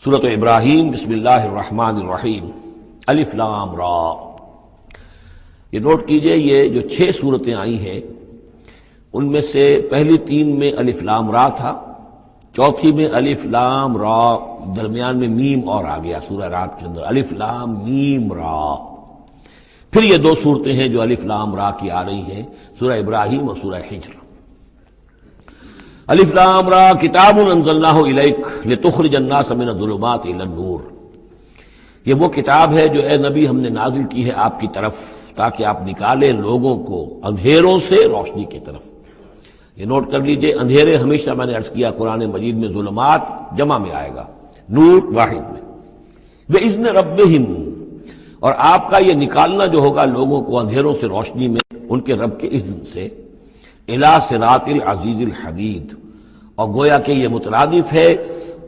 سورۃ ابراہیم بسم اللہ الرحمن الرحیم الف لام را۔ یہ نوٹ کیجئے، یہ جو 6 صورتیں آئی ہیں ان میں سے پہلی 3 میں الف لام را تھا، چوتھی میں الف لام را، درمیان میں میم اور آ گیا سورہ رات کے اندر الف لام میم را۔ پھر یہ 2 صورتیں ہیں جو الف لام را کی آ رہی ہیں، سورہ ابراہیم اور سورہ حجر۔ الف لام را کتاب انزلناہ الیک لتخرج الناس من الظلمات الی النور۔ یہ وہ کتاب ہے جو اے نبی ہم نے نازل کی ہے آپ کی طرف تاکہ آپ نکالیں لوگوں کو اندھیروں سے روشنی کی طرف۔ یہ نوٹ کر لیجئے، اندھیرے ہمیشہ میں نے عرض کیا قرآن مجید میں ظلمات جمع میں آئے گا، نور واحد میں۔ بِإِذْنِ رَبِّهِمْ، اور آپ کا یہ نکالنا جو ہوگا لوگوں کو اندھیروں سے روشنی میں ان کے رب کے اذن سے، الی صراط العزیز الحمید، اور گویا کہ یہ مترادف ہے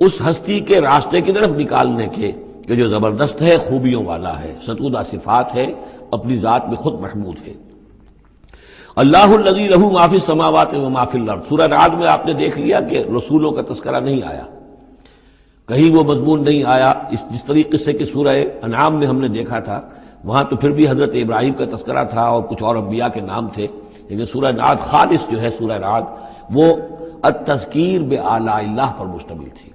اس ہستی کے راستے کی طرف نکالنے کے کہ جو زبردست ہے، خوبیوں والا ہے، ستودہ صفات ہے، اپنی ذات میں خود محمود ہے۔ اللہ الذی لہ ما فی السماوات و ما فی الارض۔ سورہ رعد میں آپ نے دیکھ لیا کہ رسولوں کا تذکرہ نہیں آیا، کہیں وہ مضمون نہیں آیا جس طریقے سے کہ سورہ انعام میں ہم نے دیکھا تھا، وہاں تو پھر بھی حضرت ابراہیم کا تذکرہ تھا اور کچھ اور انبیاء کے نام تھے، لیکن سورہ رعد خالص جو ہے سورہ رعد وہ التذکیر بآلاء اللہ پر مشتمل تھی۔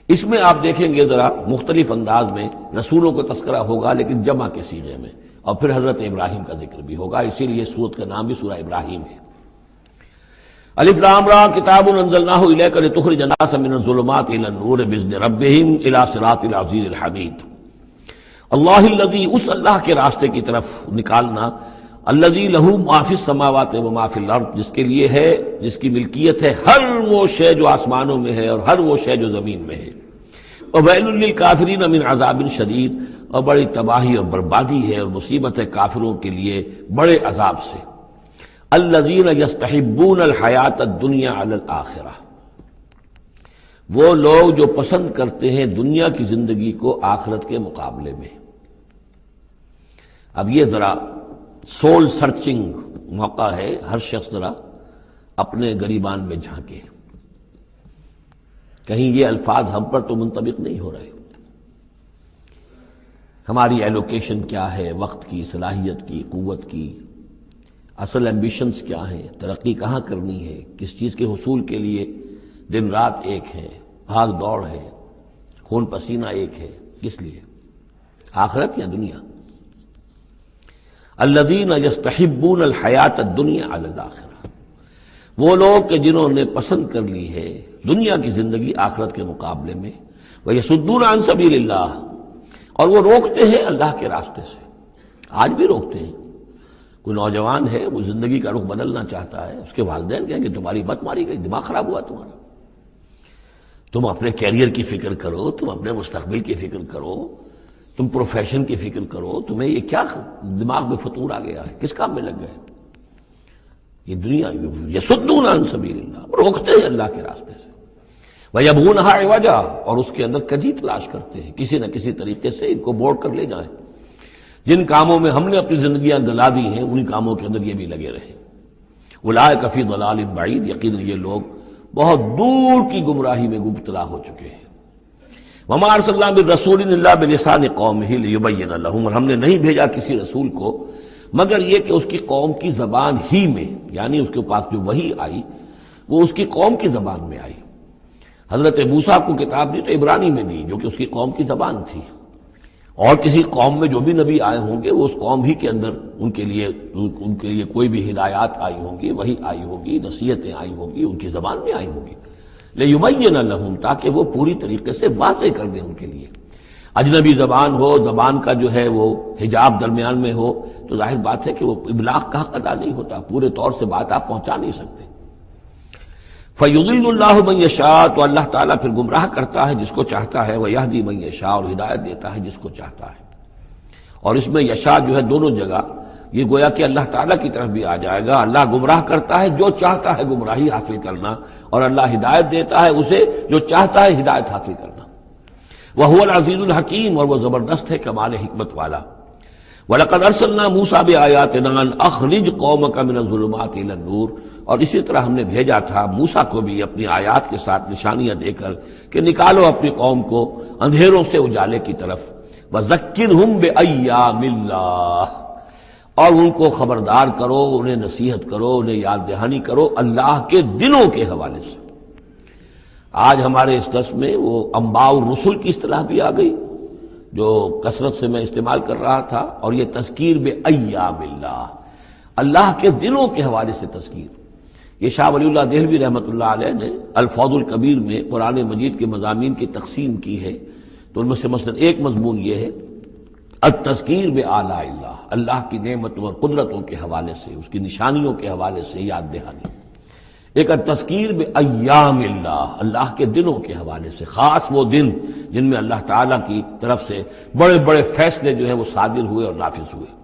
اس میں آپ دیکھیں گے ذرا مختلف انداز میں رسولوں کا تذکرہ ہوگا لیکن جمع کے صیغے میں، اور پھر حضرت ابراہیم کا ذکر بھی ہوگا، اسی لیے سورت کا نام بھی سورہ ابراہیم ہے۔ الف لام را کتاب انزلناہ الیک لتخرج الناس من الظلمات الی النور باذن ربہم الی صراط العزیز الحمید۔ اللہ الذی، اس اللہ کے راستے کی طرف نکالنا، الذی لہ ما فی السماوات و ما فی الارض، جس کے لیے ہے، جس کی ملکیت ہے ہر وہ شے جو آسمانوں میں ہے اور ہر وہ شے جو زمین میں ہے۔ وویل للکافرین من عذاب شدید، اور بڑی تباہی اور بربادی ہے اور مصیبت ہے کافروں کے لیے بڑے عذاب سے۔ الذین یستحبون الحیات الدنیا علی الآخرہ، وہ لوگ جو پسند کرتے ہیں دنیا کی زندگی کو آخرت کے مقابلے میں۔ اب یہ ذرا سول سرچنگ موقع ہے، ہر شخص ذرا اپنے گریبان میں جھانکے، کہیں یہ الفاظ ہم پر تو منطبق نہیں ہو رہے۔ ہماری ایلوکیشن کیا ہے، وقت کی، صلاحیت کی، قوت کی، اصل ایمبیشنز کیا ہیں، ترقی کہاں کرنی ہے، کس چیز کے حصول کے لیے دن رات ایک ہے، بھاگ دوڑ ہے، خون پسینہ ایک ہے، کس لیے؟ آخرت یا دنیا؟ الذین یستحبون الحیات الدنیا علی الآخرہ، وہ لوگ کہ جنہوں نے پسند کر لی ہے دنیا کی زندگی آخرت کے مقابلے میں۔ ویصدون عن سبیل اللہ، اور وہ روکتے ہیں اللہ کے راستے سے، آج بھی روکتے ہیں۔ کوئی نوجوان ہے وہ زندگی کا رخ بدلنا چاہتا ہے، اس کے والدین کہیں کہ تمہاری مت ماری گئی، دماغ خراب ہوا تمہارا، تم اپنے کیریئر کی فکر کرو، تم اپنے مستقبل کی فکر کرو، تم پروفیشن کی فکر کرو، تمہیں یہ کیا دماغ میں فطور آ گیا ہے، کس کام میں لگ گئے؟ یہ دنیا یصدون عن سبیل اللہ، روکتے ہیں اللہ کے راستے سے۔ وَيَبْغُونَهَا عِوَجًا، اور اس کے اندر کجی تلاش کرتے ہیں، کسی نہ کسی طریقے سے ان کو موڑ کر لے جائیں۔ جن کاموں میں ہم نے اپنی زندگیاں گلا دی ہیں انہی کاموں کے اندر یہ بھی لگے رہے۔ اولئک فی ضلال بعید، یقیناً یہ لوگ بہت دور کی گمراہی میں مبتلا ہو چکے ہیں۔ وما ارسلنا من رسول الا بلسان قومہ لیبین لہم، اور ہم نے نہیں بھیجا کسی رسول کو مگر یہ کہ اس کی قوم کی زبان ہی میں، یعنی اس کے پاس جو وحی آئی وہ اس کی قوم کی زبان میں آئی۔ حضرت موسیٰ کو کتاب دی تو عبرانی میں دی جو کہ اس کی قوم کی زبان تھی، اور کسی قوم میں جو بھی نبی آئے ہوں گے وہ اس قوم ہی کے اندر ان کے لیے کوئی بھی ہدایات آئی ہوں گی، وحی آئی ہوگی، نصیحتیں آئی ہوں گی، ان کی زبان میں آئی ہوں گی، لیبین لہم، تاکہ وہ پوری طریقے سے واضح کر دیں ان کے لیے۔ اجنبی زبان ہو، زبان کا جو ہے وہ حجاب درمیان میں ہو تو ظاہر بات ہے کہ وہ ابلاغ کا حق ادا نہیں ہوتا، پورے طور سے بات آپ پہنچا نہیں سکتے۔ فَيُضِلُّ اللَّهُ مَن يَشَاءُ، تو اللہ تعالیٰ پھر گمراہ کرتا ہے جس کو چاہتا ہے، وَيَهْدِي مَن يَشَاءُ، اور ہدایت دیتا ہے جس کو چاہتا ہے۔ اور اس میں یشاء جو ہے دونوں جگہ یہ گویا کہ اللہ تعالیٰ کی طرف بھی آ جائے گا، اللہ گمراہ کرتا ہے جو چاہتا ہے گمراہی حاصل کرنا، اور اللہ ہدایت دیتا ہے اسے جو چاہتا ہے ہدایت حاصل کرنا۔ وَهُوَ الْعَزِيزُ الْحَكِيمُ، اور وہ زبردست ہے کمال حکمت والا۔ وَلَقَدْ أَرْسَلْنَا مُوسَىٰ بِآيَاتِنَا أَنْ أَخْرِجْ قَوْمَكَ مِنَ الظُّلُمَاتِ إِلَى النُّورِ، اور اسی طرح ہم نے بھیجا تھا موسیٰ کو بھی اپنی آیات کے ساتھ نشانیاں دے کر کہ نکالو اپنی قوم کو اندھیروں سے اجالے کی طرف، وَذَكِّرْهُمْ بِأَيَّامِ اللَّهِ، اور ان کو خبردار کرو، انہیں نصیحت کرو، انہیں یاد دہانی کرو اللہ کے دنوں کے حوالے سے۔ آج ہمارے اس درس میں وہ انباء الرسل کی اصطلاح بھی آ گئی جو کثرت سے میں استعمال کر رہا تھا، اور یہ تذکیر بِأَيَّامِ اللَّهِ، اللہ کے دنوں کے حوالے سے تذکیر۔ یہ شاہ ولی اللہ دہلوی رحمۃ اللہ علیہ نے الفوض الکبیر میں قرآن مجید کے مضامین کی تقسیم کی ہے، تو ان میں سے مثلا ایک مضمون یہ ہے التذکیر بآلاء اللہ، اللہ کی نعمتوں اور قدرتوں کے حوالے سے، اس کی نشانیوں کے حوالے سے یاد دہانی۔ ایک التذکیر بایام اللہ، اللہ کے دنوں کے حوالے سے، خاص وہ دن جن میں اللہ تعالیٰ کی طرف سے بڑے بڑے فیصلے جو ہیں وہ صادر ہوئے اور نافذ ہوئے۔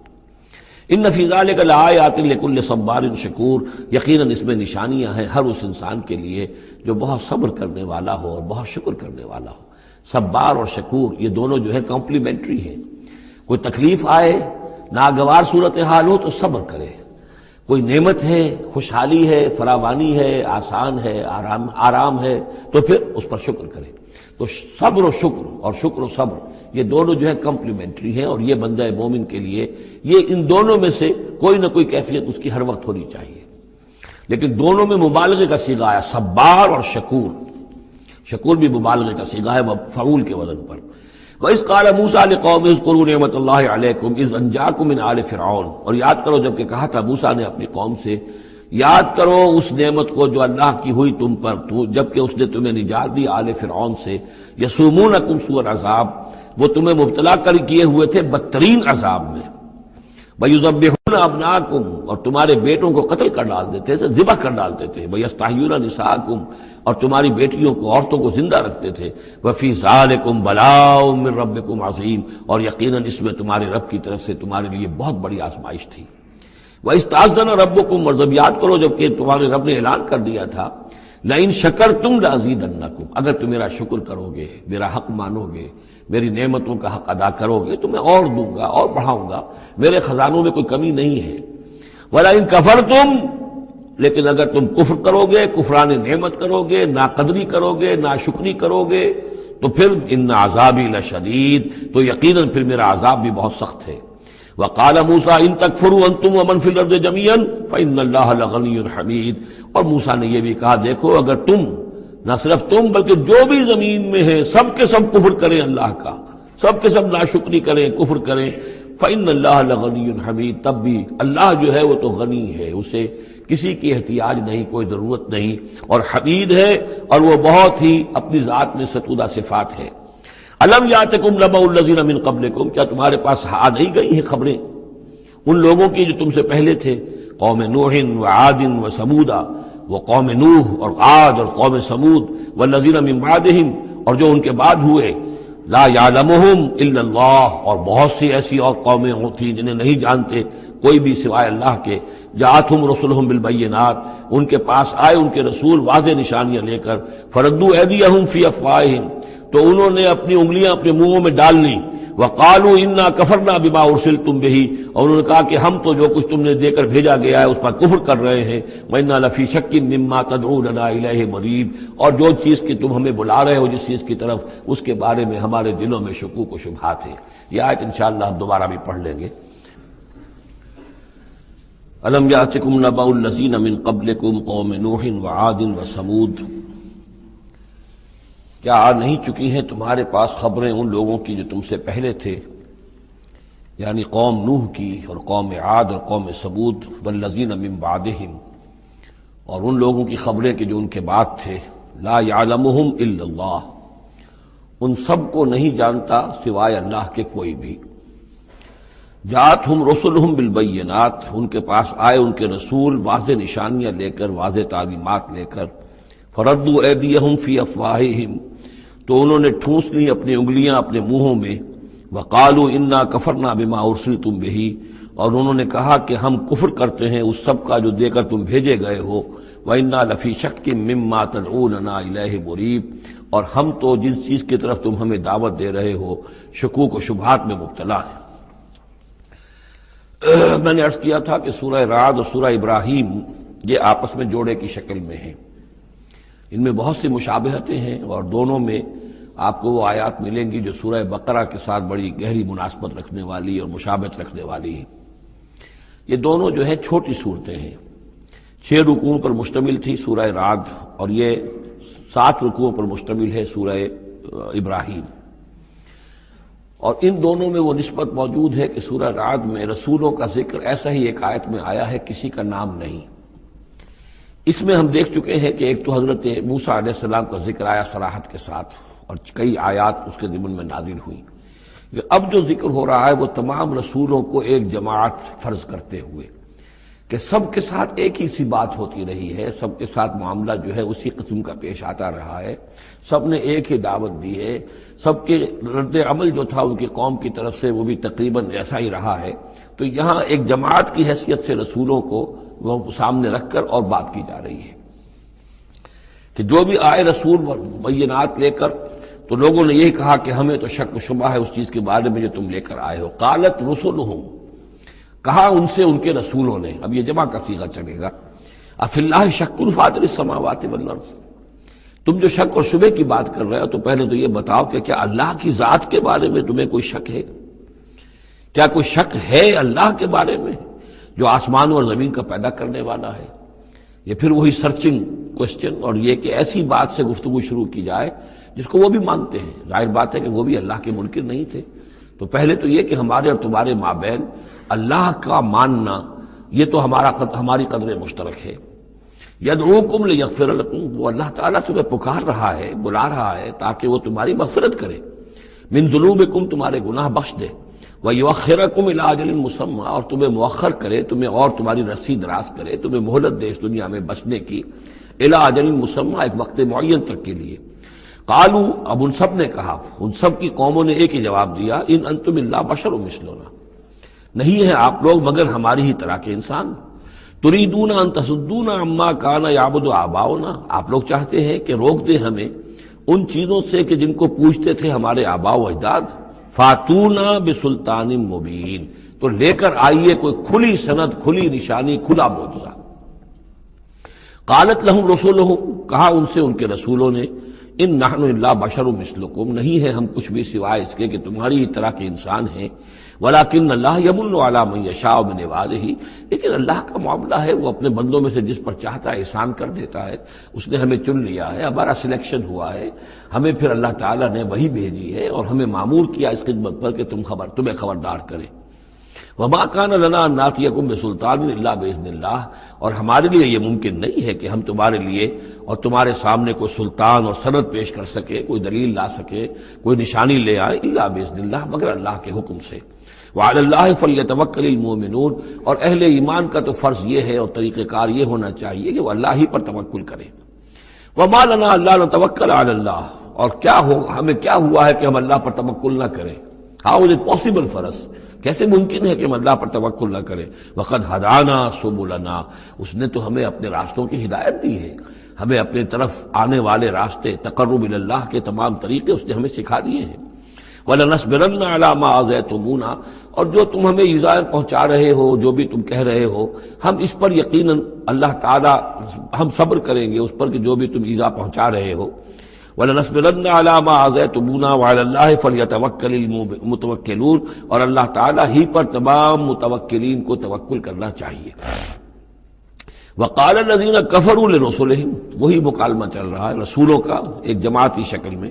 ان فی ذلک لآیات لکل صبار شکور، یقیناً اس میں نشانیاں ہیں ہر اس انسان کے لیے جو بہت صبر کرنے والا ہو اور بہت شکر کرنے والا ہو۔ صبار اور شکور یہ دونوں جو ہے کمپلیمنٹری ہیں۔ کوئی تکلیف آئے، ناگوار صورتحال ہو تو صبر کرے، کوئی نعمت ہے، خوشحالی ہے، فراوانی ہے، آسان ہے، آرام ہے تو پھر اس پر شکر کرے۔ تو صبر و شکر اور شکر و صبر یہ دونوں جو ہے کمپلیمنٹری ہیں، اور یہ بندہ مومن کے لیے یہ ان دونوں میں سے کوئی نہ کوئی کیفیت اس کی ہر وقت ہونی چاہیے۔ لیکن دونوں میں مبالغے کا صیغہ آیا، صبار اور شکور۔ شکور بھی مبالغے کا صیغہ ہے مفعول کے وزن پر۔ وَإِذْ قَالَ مُوسَىٰ لِقَوْمِهِ اذْكُرُوا نِعْمَتَ اللَّهِ عَلَيْكُمْ إِذْ أَنْجَاكُم مِّنْ آلِ فِرْعَوْنَ، اور یاد کرو جب کہ کہا تھا موسیٰ نے اپنی قوم سے، یاد کرو اس نعمت کو جو اللہ کی ہوئی تم پر، جبکہ اس نے تمہیں نجات دی آل فرعون سے، یسومونکم سوء العذاب، وہ تمہیں مبتلا کر کیے ہوئے تھے بدترین عذاب میں، وَيُذَبِّحُونَ أَبْنَاءَكُمْ، اور تمہارے بیٹوں کو قتل کر ڈال دیتے تھے، ذبح کر ڈالتے تھے، وَيَسْتَحْيُونَ نِسَاءَكُمْ، اور تمہاری بیٹیوں کو، عورتوں کو زندہ رکھتے تھے، وَفِي ذَلِكُمْ بَلَاءٌ مِّن رَبِّكُمْ عَظِيمٌ، اور یقیناً اس میں تمہارے رب کی طرف سے تمہارے لیے بہت بڑی آزمائش تھی۔ وَإِسْتَأْذَنَ رَبُّكُمْ، اور جب یاد کرو جب کہ تمہارے رب نے اعلان کر دیا تھا، لَئِن شَكَرْتُمْ لَأَزِيدَنَّكُمْ، اگر تم میرا شکر کرو گے، میرا حق مانو گے، میری نعمتوں کا حق ادا کرو گے تو میں اور دوں گا اور بڑھاؤں گا، میرے خزانوں میں کوئی کمی نہیں ہے۔ وَلَئِن كَفَرْتُمْ، لیکن اگر تم کفر کرو گے، کفران نعمت کرو گے، ناقدری کرو گے، ناشکری کرو گے، تو پھر ان عذابی لشدید، تو یقیناً پھر میرا عذاب بھی بہت سخت ہے۔ وقال موسیٰ ان تکفروا انتم ومن فی الارض جميعا فإن اللہ لغنی حمید، اور موسیٰ نے یہ بھی کہا دیکھو اگر تم، نہ صرف تم بلکہ جو بھی زمین میں ہے سب کے سب کفر کریں اللہ کا، سب کے سب ناشکری کریں، کفر کریں، فإن اللہ لغنی حمید، تب بھی اللہ جو ہے وہ تو غنی ہے، اسے کسی کی احتیاج نہیں، کوئی ضرورت نہیں، اور حمید ہے، اور وہ بہت ہی اپنی ذات میں ستودہ صفات ہے۔ الم یاتکم نبأ الذین من قبلکم، کیا تمہارے پاس آ نہیں گئی ہیں خبریں ان لوگوں کی جو تم سے پہلے تھے، قوم نوح وعاد وثمود، وہ قوم نوح اور عاد اور قوم ثمود، والذین من بعدہم، اور جو ان کے بعد ہوئے، لا یعلمہم الا اللہ، اور بہت سی ایسی اور قومیں تھیں جنہیں نہیں جانتے کوئی بھی سوائے اللہ کے، جاءتہم رسلہم بالبینات، ان کے پاس آئے ان کے رسول واضح نشانیاں لے کر، فردوا ایدیہم فی افواہہم، تو انہوں نے اپنی انگلیاں اپنے منہوں میں ڈال لیں، وقالوا انا کفرنا بما ارسلتم به، اور انہوں نے کہا کہ ہم تو جو کچھ تم نے دے کر بھیجا گیا ہے اس پر کفر کر رہے ہیں، وَإِنَّا لَفِي شَكٍّ مِّمَّا تَدْعُونَنَا إِلَيْهِ مُرِيبٍ، اور جو چیز کی تم ہمیں بلا رہے ہو جس چیز کی طرف، اس کے بارے میں ہمارے دلوں میں شکوک و شبہات ہیں۔ یہ آیت انشاءاللہ ہم دوبارہ بھی پڑھ لیں گے۔ أَلَمْ يَأْتِكُمْ نَبَأُ الَّذِينَ مِن قَبْلِكُمْ قَوْمِ نُوحٍ وَعَادٍ وَثَمُودَ، کیا آ نہیں چکی ہیں تمہارے پاس خبریں ان لوگوں کی جو تم سے پہلے تھے، یعنی قوم نوح کی اور قوم عاد اور قوم ثمود، والذین من بعدہم، اور ان لوگوں کی خبریں کہ جو ان کے بعد تھے، لا یعلمہم الا اللہ، ان سب کو نہیں جانتا سوائے اللہ کے کوئی بھی۔ جاءتہم رسلہم بالبینات، ان کے پاس آئے ان کے رسول واضح نشانیاں لے کر، واضح تعلیمات لے کر، فردوا ایدیہم فی افواہہم، تو انہوں نے ٹھونس لی اپنی انگلیاں اپنے منہوں میں، وقالوا انا کفرنا بما ارسلتم به، اور انہوں نے کہا کہ ہم کفر کرتے ہیں اس سب کا جو دے کر تم بھیجے گئے ہو، وَإِنَّا لَفِي شَكٍّ مِّمَّا تَدْعُونَنَا إِلَيْهِ مُرِيبٍ، اور ہم تو جس چیز کی طرف تم ہمیں دعوت دے رہے ہو شکوک و شبہات میں مبتلا ہیں۔ میں نے عرض کیا تھا کہ سورہ رعد اور سورہ ابراہیم یہ آپس میں جوڑے کی شکل میں ہیں، ان میں بہت سی مشابہتیں ہیں، اور دونوں میں آپ کو وہ آیات ملیں گی جو سورہ بقرہ کے ساتھ بڑی گہری مناسبت رکھنے والی اور مشابہت رکھنے والی ہیں۔ یہ دونوں جو ہے چھوٹی صورتیں ہیں، 6 رکوعوں پر مشتمل تھی سورہ رعد، اور یہ 7 رکوعوں پر مشتمل ہے سورہ ابراہیم۔ اور ان دونوں میں وہ نسبت موجود ہے کہ سورہ رعد میں رسولوں کا ذکر ایسا ہی ایک آیت میں آیا ہے، کسی کا نام نہیں۔ اس میں ہم دیکھ چکے ہیں کہ ایک تو حضرت موسیٰ علیہ السلام کا ذکر آیا صراحت کے ساتھ، اور کئی آیات اس کے ضمن میں نازل ہوئی۔ اب جو ذکر ہو رہا ہے وہ تمام رسولوں کو ایک جماعت فرض کرتے ہوئے، کہ سب کے ساتھ ایک ہی سی بات ہوتی رہی ہے، سب کے ساتھ معاملہ جو ہے اسی قسم کا پیش آتا رہا ہے، سب نے ایک ہی دعوت دی ہے، سب کے رد عمل جو تھا ان کی قوم کی طرف سے وہ بھی تقریباً ایسا ہی رہا ہے۔ تو یہاں ایک جماعت کی حیثیت سے رسولوں کو وہ سامنے رکھ کر اور بات کی جا رہی ہے کہ جو بھی آئے رسول بینات لے کر، تو لوگوں نے یہی کہا کہ ہمیں تو شک و شبہ ہے اس چیز کے بارے میں جو تم لے کر آئے ہو۔ قالت رسلہم، کہا ان سے ان کے رسولوں نے، اب یہ جمع کا صیغہ چلے گا، افی اللہ شک فاطر السماوات والارض، تم جو شک اور شبہ کی بات کر رہے ہو تو پہلے تو یہ بتاؤ کہ کیا اللہ کی ذات کے بارے میں تمہیں کوئی شک ہے؟ کیا کوئی شک ہے اللہ کے بارے میں جو آسمان اور زمین کا پیدا کرنے والا ہے؟ یہ پھر وہی سرچنگ کوشچن، اور یہ کہ ایسی بات سے گفتگو شروع کی جائے جس کو وہ بھی مانتے ہیں۔ ظاہر بات ہے کہ وہ بھی اللہ کے منکر نہیں تھے، تو پہلے تو یہ کہ ہمارے اور تمہارے مابین اللہ کا ماننا یہ تو ہماری قدر مشترک ہے۔ یدعوکم لیغفر لکم، وہ اللہ تعالیٰ تمہیں پکار رہا ہے، بلا رہا ہے تاکہ وہ تمہاری مغفرت کرے، من ذنوبکم، تمہارے گناہ بخش دے، وَيُؤَخِّرَكُمْ إِلَىٰ أَجَلٍ مُّسَمًّى، اور تمہیں مؤخر کرے، تمہیں اور تمہاری رسی دراز کرے، تمہیں مہلت دے اس دنیا میں بچنے کی، إِلَىٰ أَجَلٍ مُّسَمًّى، ایک وقت معین تک کے لیے۔ قالوا، اب ان سب نے کہا، ان سب کی قوموں نے ایک ہی جواب دیا، ان انتم الا بشر مثلنا، نہیں ہیں آپ لوگ مگر ہماری ہی طرح کے انسان۔ تريدون ان تصدونا عما كان يعبد آباؤنا، آپ لوگ چاہتے ہیں کہ روک دیں ہمیں ان چیزوں سے کہ جن کو پوجتے تھے ہمارے آباء و اجداد۔ فاتونا بسلطان مبین، تو لے کر آئیے کوئی کھلی سند، کھلی نشانی، کھلا معجزہ۔ قالت لہم رسولہم، کہا ان سے ان کے رسولوں نے، ان نحن الا بشر مثلکم، نہیں ہے ہم کچھ بھی سوائے اس کے کہ تمہاری ہی طرح کے انسان ہیں، ولکن اللہ یمن علی من یشاء من عبادہ، لیکن اللہ کا معاملہ ہے وہ اپنے بندوں میں سے جس پر چاہتا ہے احسان کر دیتا ہے۔ اس نے ہمیں چن لیا ہے، ہمارا سلیکشن ہوا ہے، ہمیں پھر اللہ تعالیٰ نے وہی بھیجی ہے اور ہمیں مامور کیا اس خدمت پر کہ تمہیں خبردار کرے۔ وما کان لنا ان ناتیکم بسلطان الا باذن اللہ، اور ہمارے لیے یہ ممکن نہیں ہے کہ ہم تمہارے لیے اور تمہارے سامنے کوئی سلطان اور سند پیش کر سکے، کوئی دلیل لا سکے، کوئی نشانی لے آئے، الا باذن اللہ، مگر اللہ کے حکم سے۔ وعلی اللہ فلیتوکل المؤمنون، اور اہل ایمان کا تو فرض یہ ہے اور طریقہ کار یہ ہونا چاہیے کہ وہ اللہ ہی پر توکل کرے۔ وما لنا الا نتوکل علی اللہ، اور ہمیں کیا ہوا ہے کہ ہم اللہ پر توکل نہ کریں؟ How is it possible for us, کیسے ممکن ہے کہ ہم اللہ پر توکل نہ کریں؟ وقد ہدانا سبلنا، اس نے تو ہمیں اپنے راستوں کی ہدایت دی ہے، ہمیں اپنے طرف آنے والے راستے، تقرب الی اللہ کے تمام طریقے اس نے ہمیں سکھا دیے ہیں۔ وَلَنَصْبِرَنَّ عَلَىٰ مَا آذَيْتُمُونَا، اور جو تم ہمیں ایذا پہنچا رہے ہو، جو بھی تم کہہ رہے ہو، ہم اس پر یقیناً اللہ تعالیٰ ہم صبر کریں گے اس پر کہ جو بھی تم ایذا پہنچا رہے ہو۔ وَلَنَصْبِرَنَّ عَلَىٰ مَا آذَيْتُمُونَا وَعَلَى اللَّهِ فَلْيَتَوَكَّلِ الْمُتَوَكِّلُونَ، اور اللہ تعالیٰ ہی پر تمام متوکلین کو توکل کرنا چاہیے۔ وَقَالَ الَّذِينَ كَفَرُوا لِرُسُلِهِمْ، وہی مکالمہ چل رہا ہے رسولوں کا ایک جماعت کی شکل میں،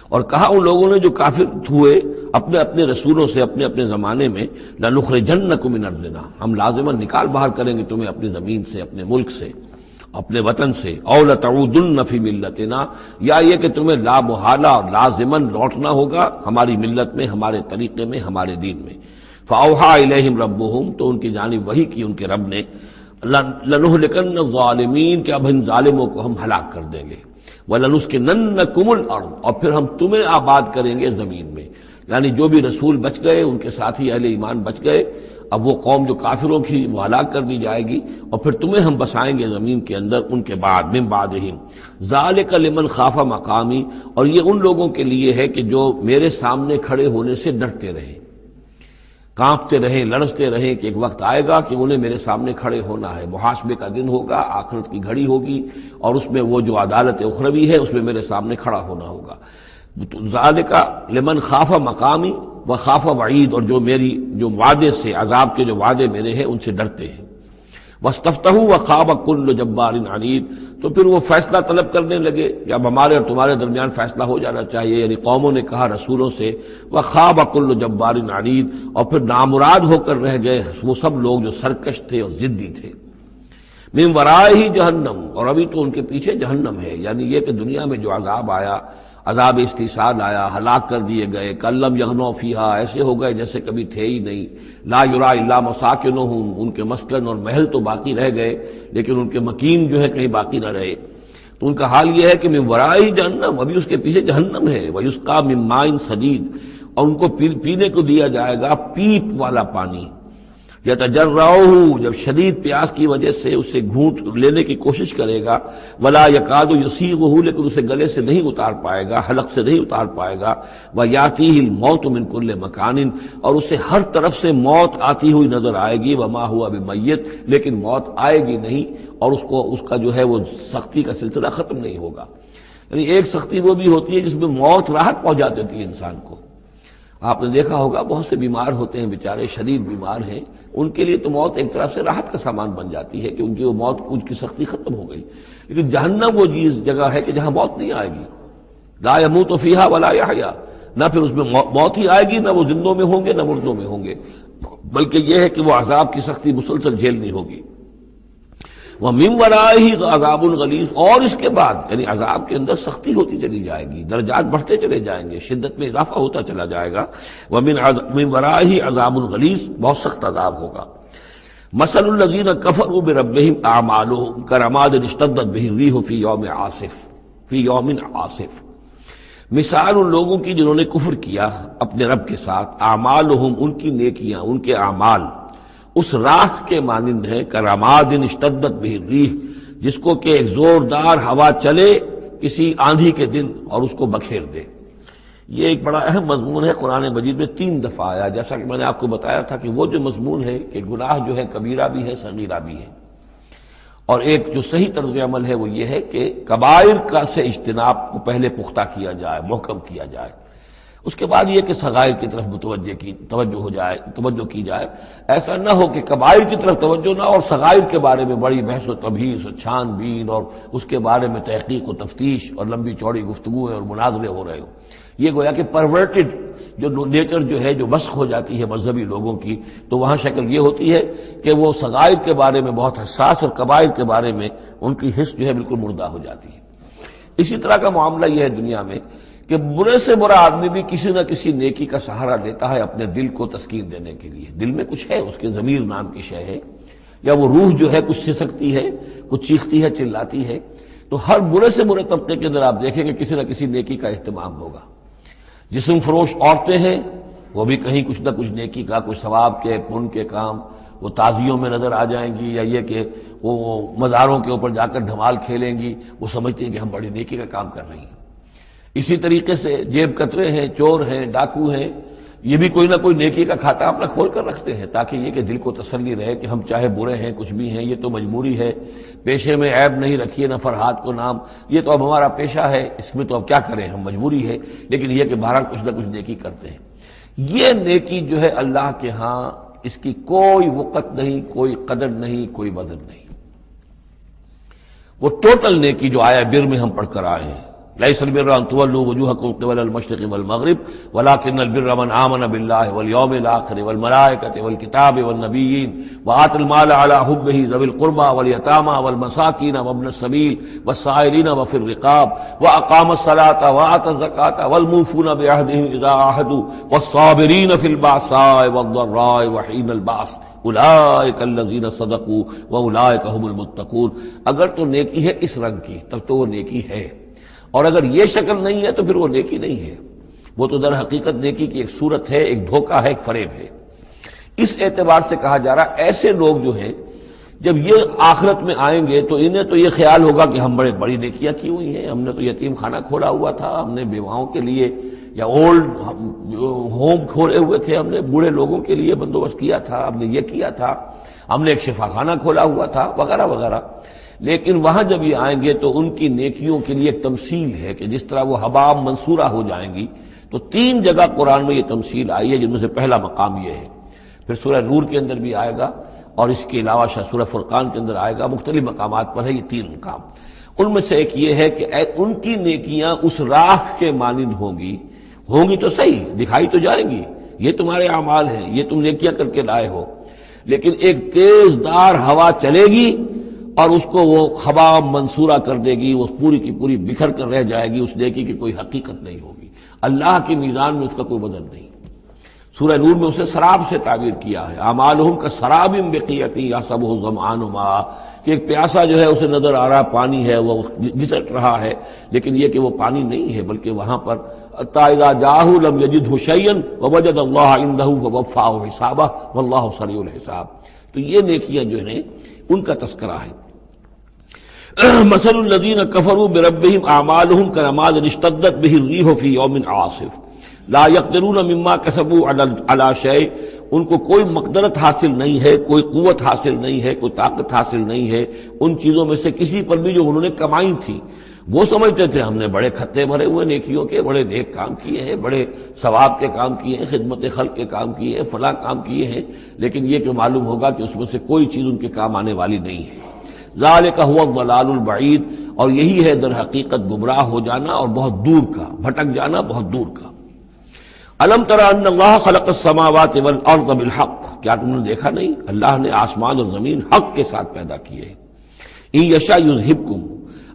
اور کہا ان لوگوں نے جو کافر ہوئے اپنے اپنے رسولوں سے اپنے اپنے زمانے میں، لَنُخْرِجَنَّكُم مِّنْ أَرْضِنَا، ہم لازماً نکال باہر کریں گے تمہیں اپنی زمین سے، اپنے ملک سے، اپنے وطن سے، أَوْ لَتَعُودُنَّ فِي مِلَّتِنَا، یا یہ کہ تمہیں لا محالہ اور لازماً لوٹنا ہوگا ہماری ملت میں، ہمارے طریقے میں، ہمارے دین میں۔ فَأَوْحَىٰ إِلَيْهِمْ رَبُّهُمْ، تو ان کی جانب وحی کی ان کے رب نے، لَنُهْلِكَنَّ الظَّالِمِينَ، کہ اب ان ظالموں کو ہم ہلاک کر دیں گے، وَلَنُسْكِنَنَّكُمُ الْأَرْضَ، اور پھر ہم تمہیں آباد کریں گے زمین میں۔ یعنی جو بھی رسول بچ گئے، ان کے ساتھی اہل ایمان بچ گئے، اب وہ قوم جو کافروں کی وہ ہلاک کر دی جائے گی، اور پھر تمہیں ہم بسائیں گے زمین کے اندر ان کے بعد، من بعدہم، ذالک لمن خاف مقامی، اور یہ ان لوگوں کے لیے ہے کہ جو میرے سامنے کھڑے ہونے سے ڈرتے رہے۔ کانپتے رہیں، لرزتے رہیں کہ ایک وقت آئے گا کہ انہیں میرے سامنے کھڑے ہونا ہے، محاسبے کا دن ہوگا، آخرت کی گھڑی ہوگی، اور اس میں وہ جو عدالت اخروی ہے اس میں میرے سامنے کھڑا ہونا ہوگا۔ ذالک لمن خاف مقامی و خاف وعید، اور جو وعدے سے، عذاب کے جو وعدے میرے ہیں ان سے ڈرتے ہیں۔ واستفتحوا وخاب کل جبار عنید، تو پھر وہ فیصلہ طلب کرنے لگے، یا ہمارے اور تمہارے درمیان فیصلہ ہو جانا چاہیے، یعنی قوموں نے کہا رسولوں سے، وخاب کل جبار عنید، اور پھر نامراد ہو کر رہ گئے وہ سب لوگ جو سرکش تھے اور ضدی تھے۔ من ورائہ جہنم، اور ابھی تو ان کے پیچھے جہنم ہے، یعنی یہ کہ دنیا میں جو عذاب آیا، عذاب استحصال آیا، ہلاک کر دیے گئے، کلم یغنوا فیہا، ایسے ہو گئے جیسے کبھی تھے ہی نہیں، لا یرا الا مساکنہم، ان کے مسکن اور محل تو باقی رہ گئے لیکن ان کے مکین جو ہے کہیں باقی نہ رہے۔ تو ان کا حال یہ ہے کہ من ورائہ جہنم، ابھی اس کے پیچھے جہنم ہے، ویسقا من ماء صدید، اور ان کو پینے کو دیا جائے گا پیپ والا پانی، یتجرعہ، جب شدید پیاس کی وجہ سے اسے گھونٹ لینے کی کوشش کرے گا، ولا یکاد یسیغہ، لیکن اسے گلے سے نہیں اتار پائے گا، حلق سے نہیں اتار پائے گا، ویاتیہ الموت من کل مکان، اور اسے ہر طرف سے موت آتی ہوئی نظر آئے گی، وما ہوا بمیت، لیکن موت آئے گی نہیں، اور اس کا جو ہے وہ سختی کا سلسلہ ختم نہیں ہوگا۔ یعنی ایک سختی وہ بھی ہوتی ہے جس میں موت راحت پہنچا دیتی ہے انسان کو۔ آپ نے دیکھا ہوگا بہت سے بیمار ہوتے ہیں بیچارے، شدید بیمار ہیں، ان کے لیے تو موت ایک طرح سے راحت کا سامان بن جاتی ہے کہ ان کی وہ موت، ان کی سختی ختم ہو گئی۔ لیکن جہنم وہ جگہ ہے کہ جہاں موت نہیں آئے گی، لا یموت فیہا ولا یحیا، نہ پھر اس میں موت ہی آئے گی، نہ وہ زندوں میں ہوں گے نہ مردوں میں ہوں گے، بلکہ یہ ہے کہ وہ عذاب کی سختی مسلسل جھیلنی ہوگی۔ وَمِن وَرَائِهِ عَذَابٌ غَلِيظٌ، اور اس کے بعد یعنی عذاب کے اندر سختی ہوتی چلی جائے گی، درجات بڑھتے چلے جائیں گے، شدت میں اضافہ ہوتا چلا جائے گا۔ وَمِن وَرَائِهِ عَذَابٌ غَلِيظٌ، بہت سخت عذاب ہوگا۔ مَثَلُ الَّذِينَ كَفَرُوا بِرَبِّهِمْ أَعْمَالُهُمْ كَرَمَادٍ اشْتَدَّتْ بِهِ الرِّيحُ فِي يَوْمٍ عَاصِفٍ، مثال ان لوگوں کی جنہوں نے کفر کیا اپنے رب کے ساتھ، اعمالہم، ان کی نیکیاں، ان کے اعمال اس راکھ کے مانند ہے، کراماد اشتدت بہ الریح، جس کو کہ ایک زوردار ہوا چلے کسی آندھی کے دن اور اس کو بکھیر دے۔ یہ ایک بڑا اہم مضمون ہے، قرآن مجید میں 3 دفعہ آیا، جیسا کہ میں نے آپ کو بتایا تھا کہ وہ جو مضمون ہے کہ گناہ جو ہے کبیرہ بھی ہے صغیرہ بھی ہے، اور ایک جو صحیح طرز عمل ہے وہ یہ ہے کہ کبائر کا سے اجتناب کو پہلے پختہ کیا جائے، محکم کیا جائے، اس کے بعد یہ کہ صغائر کی طرف توجہ کی جائے۔ ایسا نہ ہو کہ کبائر کی طرف توجہ نہ اور صغائر کے بارے میں بڑی بحث و تبحیث اور چھان بین اور اس کے بارے میں تحقیق و تفتیش اور لمبی چوڑی گفتگویں اور مناظرے ہو رہے ہو۔ یہ گویا کہ پرورٹڈ جو نیچر جو ہے، جو مسخ ہو جاتی ہے مذہبی لوگوں کی، تو وہاں شکل یہ ہوتی ہے کہ وہ صغائر کے بارے میں بہت حساس اور کبائر کے بارے میں ان کی حس جو ہے بالکل مردہ ہو جاتی ہے۔ اسی طرح کا معاملہ یہ ہے دنیا میں کہ برے سے برا آدمی بھی کسی نہ کسی نیکی کا سہارا لیتا ہے اپنے دل کو تسکین دینے کے لیے۔ دل میں کچھ ہے، اس کے ضمیر نام کی شے ہے، یا وہ روح جو ہے کچھ سسکتی ہے، کچھ چیختی ہے، چلاتی ہے، تو ہر برے سے برے طبقے کے اندر آپ دیکھیں گے کسی نہ کسی نیکی کا اہتمام ہوگا۔ جسم فروش عورتیں ہیں، وہ بھی کہیں کچھ نہ کچھ نیکی کا، کچھ ثواب کے، پن کے کام، وہ تعزیوں میں نظر آ جائیں گی، یا یہ کہ وہ مزاروں کے اوپر جا کر دھمال کھیلیں گی، وہ سمجھتی ہیں کہ ہم بڑی نیکی کا کام کر رہی ہیں۔ اسی طریقے سے جیب کترے ہیں، چور ہیں، ڈاکو ہیں، یہ بھی کوئی نہ کوئی نیکی کا کھاتا اپنا کھول کر رکھتے ہیں، تاکہ یہ کہ دل کو تسلی رہے کہ ہم چاہے برے ہیں، کچھ بھی ہیں، یہ تو مجبوری ہے، پیشے میں عیب نہیں رکھیے نہ فرحات کو نام، یہ تو اب ہمارا پیشہ ہے، اس میں تو اب کیا کریں، ہم مجبوری ہے، لیکن یہ کہ بہرحال کچھ نہ کچھ نیکی کرتے ہیں۔ یہ نیکی جو ہے اللہ کے ہاں اس کی کوئی وقت نہیں، کوئی قدر نہیں، کوئی وزن نہیں۔ وہ ٹوٹل نیکی جو آیا بر میں ہم پڑھ کر آئے ہیں، ليس البر ان تولوا وجوهكم قبل المشرق والمغرب ولكن البر من آمن بالله واليوم الآخر والملائكة والكتاب والنبيين وآتى المال على حبه ذوي القربى واليتامى والمساكين وابن السبيل والسائلين وفي الرقاب وأقام الصلاة وآتى الزكاة والموفون بعهدهم إذا عاهدوا والصابرين في البأساء والضراء وحين البأس اولئک الذین صدقوا واولئک هم المتقون۔ اگر تو نیکی ہے اس رنگ کی تب تو وہ نیکی ہے، اور اگر یہ شکل نہیں ہے تو پھر وہ نیکی نہیں ہے، وہ تو در حقیقت نیکی کی ایک صورت ہے، ایک دھوکہ ہے، ایک فریب ہے۔ اس اعتبار سے کہا جا رہا ایسے لوگ جو ہیں جب یہ آخرت میں آئیں گے تو انہیں تو یہ خیال ہوگا کہ ہم بڑی نیکیاں کی ہوئی ہیں، ہم نے تو یتیم خانہ کھولا ہوا تھا، ہم نے بیواؤں کے لیے یا اولڈ ہوم کھولے ہوئے تھے ہم نے، بوڑھے لوگوں کے لیے بندوبست کیا تھا، ہم نے یہ کیا تھا، ہم نے ایک شفا خانہ کھولا ہوا تھا وغیرہ وغیرہ. لیکن وہاں جب یہ آئیں گے تو ان کی نیکیوں کے لیے ایک تمثیل ہے کہ جس طرح وہ حبا منصورہ ہو جائیں گی. تو 3 جگہ قرآن میں یہ تمثیل آئی ہے، جن میں سے پہلا مقام یہ ہے. پھر سورہ نور کے اندر بھی آئے گا، اور اس کے علاوہ سورہ فرقان کے اندر آئے گا. مختلف مقامات پر ہے یہ 3 مقام. ان میں سے ایک یہ ہے کہ ان کی نیکیاں اس راکھ کے مانند ہوں گی تو صحیح، دکھائی تو جائیں گی، یہ تمہارے اعمال ہیں، یہ تم نیکیاں کر کے لائے ہو. لیکن ایک تیز دار ہوا چلے گی اور اس کو وہ ہوا منصورہ کر دے گی، وہ پوری کی پوری بکھر کر رہ جائے گی، اس نیکی کی کوئی حقیقت نہیں ہوگی، اللہ کی میزان میں اس کا کوئی وزن نہیں. سورہ نور میں اسے سراب سے تعبیر کیا ہے، اعمالہم کسراب بقیعۃ یحسبہ الظمآن ماء، کہ ایک پیاسا جو ہے اسے نظر آ رہا پانی ہے، وہ گھسٹ رہا ہے، لیکن یہ کہ وہ پانی نہیں ہے، بلکہ وہاں پر حتیٰ اذا جاءہ لم یجدہ شیئا ووجد اللہ عندہ فوفاہ حسابہ واللہ سریع الحساب. تو یہ نیکیاں جو ہیں ان کا تذکرہ ہے. مثل الذین کفروا بربہم اعمالہم کرماد اشتدت بہ الریح فی یوم عاصف لا یقدرون مما کسبوا علی شیء. ان کو کوئی مقدرت حاصل نہیں ہے، کوئی قوت حاصل نہیں ہے، کوئی طاقت حاصل نہیں ہے ان چیزوں میں سے کسی پر بھی جو انہوں نے کمائی تھی. وہ سمجھتے تھے ہم نے بڑے کھتے بھرے ہوئے نیکیوں کے، بڑے نیک کام کیے ہیں، بڑے ثواب کے کام کیے ہیں، خدمت خلق کے کام کیے ہیں، فلاں کام کیے ہیں، لیکن یہ کہ معلوم ہوگا کہ اس میں سے کوئی چیز ان کے کام آنے والی نہیں ہے. ذالک هو الضلال البعید، اور یہی ہے در حقیقت گمراہ ہو جانا اور بہت دور کا، بھٹک جانا بہت دور کا. الم تر ان اللہ خلق السماوات والارض بالحق، کیا تم نے دیکھا نہیں اللہ نے آسمان اور زمین حق کے ساتھ پیدا کیے. ان یشاء یذہبکم،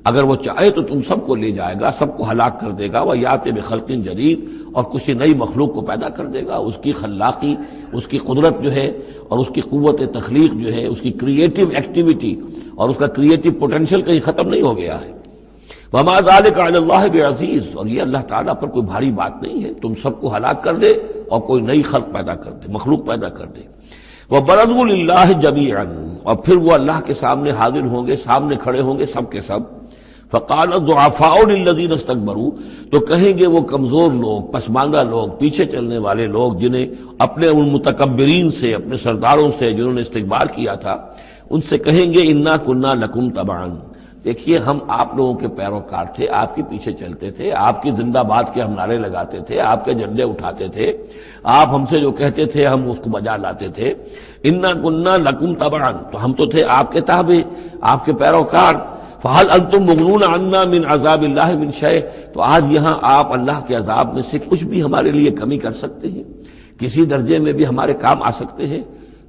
اگر وہ چاہے تو تم سب کو لے جائے گا، سب کو ہلاک کر دے گا. ویأتی بخلق جدید، اور کسی نئی مخلوق کو پیدا کر دے گا. اس کی خلاقی، اس کی قدرت جو ہے اور اس کی قوت تخلیق جو ہے، اس کی کریٹو ایکٹیویٹی اور اس کا کریٹو پوٹینشیل کہیں ختم نہیں ہو گیا ہے. وما ذلک علی اللہ بعزیز، اور یہ اللہ تعالیٰ پر کوئی بھاری بات نہیں ہے تم سب کو ہلاک کر دے اور کوئی نئی خلق پیدا کر دے، مخلوق پیدا کر دے. وبرزوا للہ جمیعا، اور پھر وہ اللہ کے سامنے حاضر ہوں گے، سامنے کھڑے ہوں گے سب کے سب. فقال الضعفاء للذین استکبروا، تو کہیں گے وہ کمزور لوگ، پسماندہ لوگ، پیچھے چلنے والے لوگ، جنہیں اپنے ان متکبرین سے، اپنے سرداروں سے جنہوں نے استکبار کیا تھا، ان سے کہیں گے انا کنا لکم تبعا، دیکھیے ہم آپ لوگوں کے پیروکار تھے، آپ کے پیچھے چلتے تھے، آپ کی زندہ باد کے ہم نعرے لگاتے تھے، آپ کے جھنڈے اٹھاتے تھے، آپ ہم سے جو کہتے تھے ہم اس کو بجا لاتے تھے. انا کنا لکم تبعا، تو ہم تو تھے آپ کے تابع، آپ کے پیروکار. فہل انتم مغنون عنا من عذاب اللہ من شیء، تو آج یہاں آپ اللہ کے عذاب میں سے کچھ بھی ہمارے لیے کمی کر سکتے ہیں، کسی درجے میں بھی ہمارے کام آ سکتے ہیں.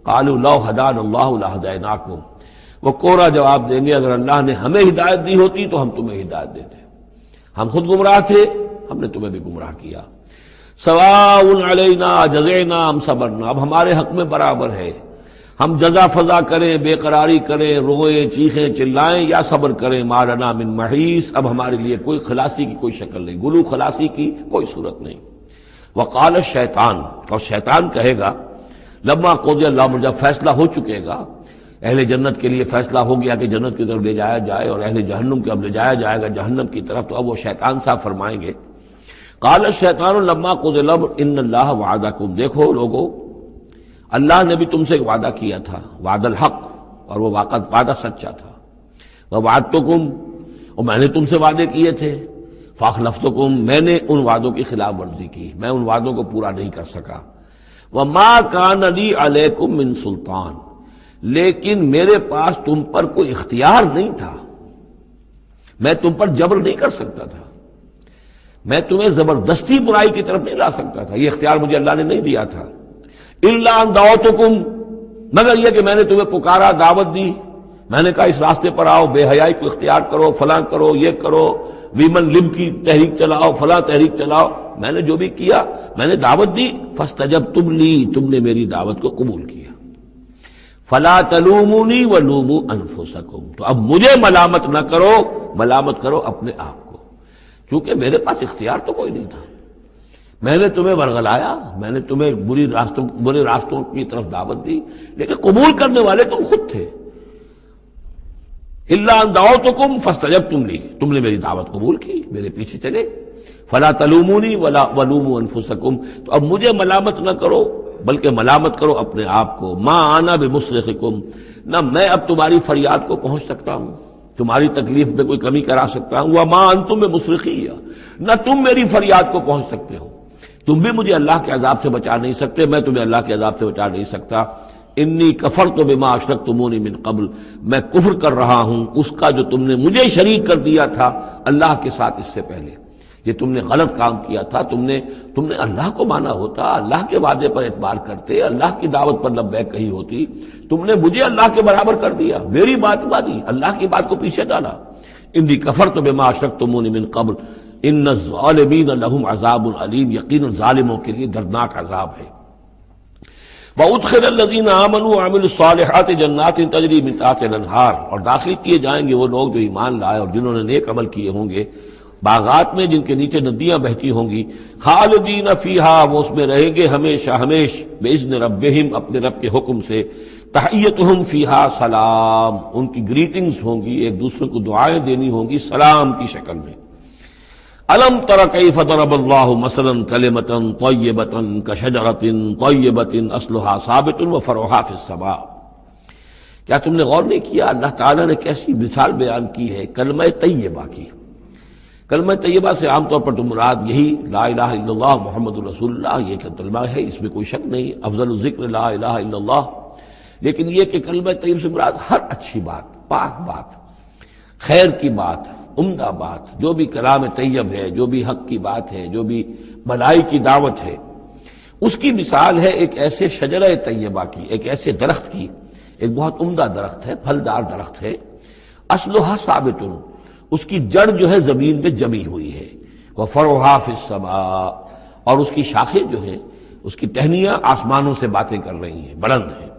قالوا لو ہدانا اللہ لہدیناکم، وہ کوڑا جواب دیں گے اگر اللہ نے ہمیں ہدایت دی ہوتی تو ہم تمہیں ہدایت دیتے. ہم خود گمراہ تھے، ہم نے تمہیں بھی گمراہ کیا. سواء علینا جزعنا ام صبرنا، اب ہمارے حق میں برابر ہے، ہم جزا فضا کریں، بے قراری کریں، روئیں، چیخیں، چلائیں یا صبر کریں. ما لنا من محیص، اب ہمارے لیے کوئی خلاصی کی کوئی شکل نہیں، گلو خلاصی کی کوئی صورت نہیں. وقال الشیطان، اور شیطان کہے گا لما قضی الامر، جب فیصلہ ہو چکے گا، اہل جنت کے لیے فیصلہ ہو گیا کہ جنت کی طرف لے جایا جائے اور اہل جہنم کے اب لے جایا جائے گا جہنم کی طرف، تو اب وہ شیطان صاحب فرمائیں گے قال الشیطان لما قضی الامر ان اللہ وعدکم، دیکھو لوگو اللہ نے بھی تم سے ایک وعدہ کیا تھا، وعد الحق، اور وہ وعدہ سچا تھا. ووعدتکم، اور میں نے تم سے وعدے کیے تھے. فاخلفتکم، میں نے ان وعدوں کی خلاف ورزی کی، میں ان وعدوں کو پورا نہیں کر سکا. وما کان لی علیکم من سلطان، لیکن میرے پاس تم پر کوئی اختیار نہیں تھا، میں تم پر جبر نہیں کر سکتا تھا، میں تمہیں زبردستی برائی کی طرف نہیں لا سکتا تھا، یہ اختیار مجھے اللہ نے نہیں دیا تھا. الا ان دعوتکم، مگر یہ کہ میں نے تمہیں پکارا، دعوت دی، میں نے کہا اس راستے پر آؤ، بے حیائی کو اختیار کرو، فلاں کرو، یہ کرو، ویمن لب کی تحریک چلاؤ، فلاں تحریک چلاؤ، میں نے جو بھی کیا میں نے دعوت دی. فاستجبتم لی، تم نے میری دعوت کو قبول کیا. فلا تلومونی ولوموا انفسکم، تو اب مجھے ملامت نہ کرو، ملامت کرو اپنے آپ کو، کیونکہ میرے پاس اختیار تو کوئی نہیں تھا. میں نے تمہیں ورغلایا، میں نے تمہیں برے راستوں کی طرف دعوت دی، لیکن قبول کرنے والے تم خود تھے. الا ان دعوتکم فاستجبتم لی، تم نے میری دعوت قبول کی، میرے پیچھے چلے. فلا تلومونی ولا ولوموا انفسکم، تو اب مجھے ملامت نہ کرو بلکہ ملامت کرو اپنے آپ کو. ما انا بمصرخکم، نہ میں اب تمہاری فریاد کو پہنچ سکتا ہوں، تمہاری تکلیف میں کوئی کمی کرا سکتا ہوں. وما انتم بمصرخی، نہ تم میری فریاد کو پہنچ سکتے ہو، تم بھی مجھے اللہ کے عذاب سے بچا نہیں سکتے، میں تمہیں اللہ کے عذاب سے بچا نہیں سکتا. انی کفرت بما اشرکتمونی من قبل، میں کفر کر رہا ہوں اس کا جو تم نے مجھے شریک کر دیا تھا اللہ کے ساتھ اس سے پہلے. یہ تم نے غلط کام کیا تھا، تم نے اللہ کو مانا ہوتا، اللہ کے وعدے پر اعتبار کرتے، اللہ کی دعوت پر لبیک کہی ہوتی، تم نے مجھے اللہ کے برابر کر دیا، میری بات مانی، اللہ کی بات کو پیچھے ڈالا. انی کفرت بما اشرکتمونی من قبل ان الظالمین لہم عذاب علیم، یقینا ظالموں کے لیے دردناک عذاب ہے. وَأُدْخِلَ الَّذِينَ آمَنُوا وَعَمِلُوا الصَّالِحَاتِ جَنَّاتٍ تَجْرِي مِن تَحْتِهَا الْأَنْهَارُ، اور داخل کیے جائیں گے وہ لوگ جو ایمان لائے اور جنہوں نے نیک عمل کیے ہوں گے باغات میں جن کے نیچے ندیاں بہتی ہوں گی. خالدین فیہا، وہ اس میں رہیں گے ہمیشہ ہمیش، بِإِذْنِ رَبِّهِمْ، اپنے رب کے حکم سے. تحیتہم فیہا سلام، ان کی گریٹنگز ہوں گی، ایک دوسرے کو دعائیں دینی ہوں گی سلام کی شکل میں. الم تر کیف ضرب اللہ مثلا کلمۃ طیبۃ کشجرۃ طیبۃ اصلھا ثابت وفرعھا فی السماء، کیا تم نے غور نہیں کیا اللہ تعالیٰ نے کیسی مثال بیان کی ہے کلمہ طیبہ کی. کلمہ طیبہ سے عام طور پر تو مراد یہی لا الہ الا اللہ محمد رسول اللہ، یہ کلمہ ہے، اس میں کوئی شک نہیں، افضل الذکر لا الہ الا اللہ. لیکن یہ کہ کلمہ طیب سے مراد ہر اچھی بات، پاک بات، خیر کی بات، عمدہ بات، جو بھی کلام طیب ہے، جو بھی حق کی بات ہے، جو بھی بھلائی کی دعوت ہے، اس کی مثال ہے ایک ایسے شجرہ طیبہ کی، ایک ایسے درخت کی، ایک بہت عمدہ درخت ہے، پھلدار درخت ہے. اصلھا ثابت، اس کی جڑ جو ہے زمین میں جمی ہوئی ہے. وفرعھا فی السماء، اور اس کی شاخیں جو ہیں، اس کی ٹہنیاں آسمانوں سے باتیں کر رہی ہیں، بلند ہیں.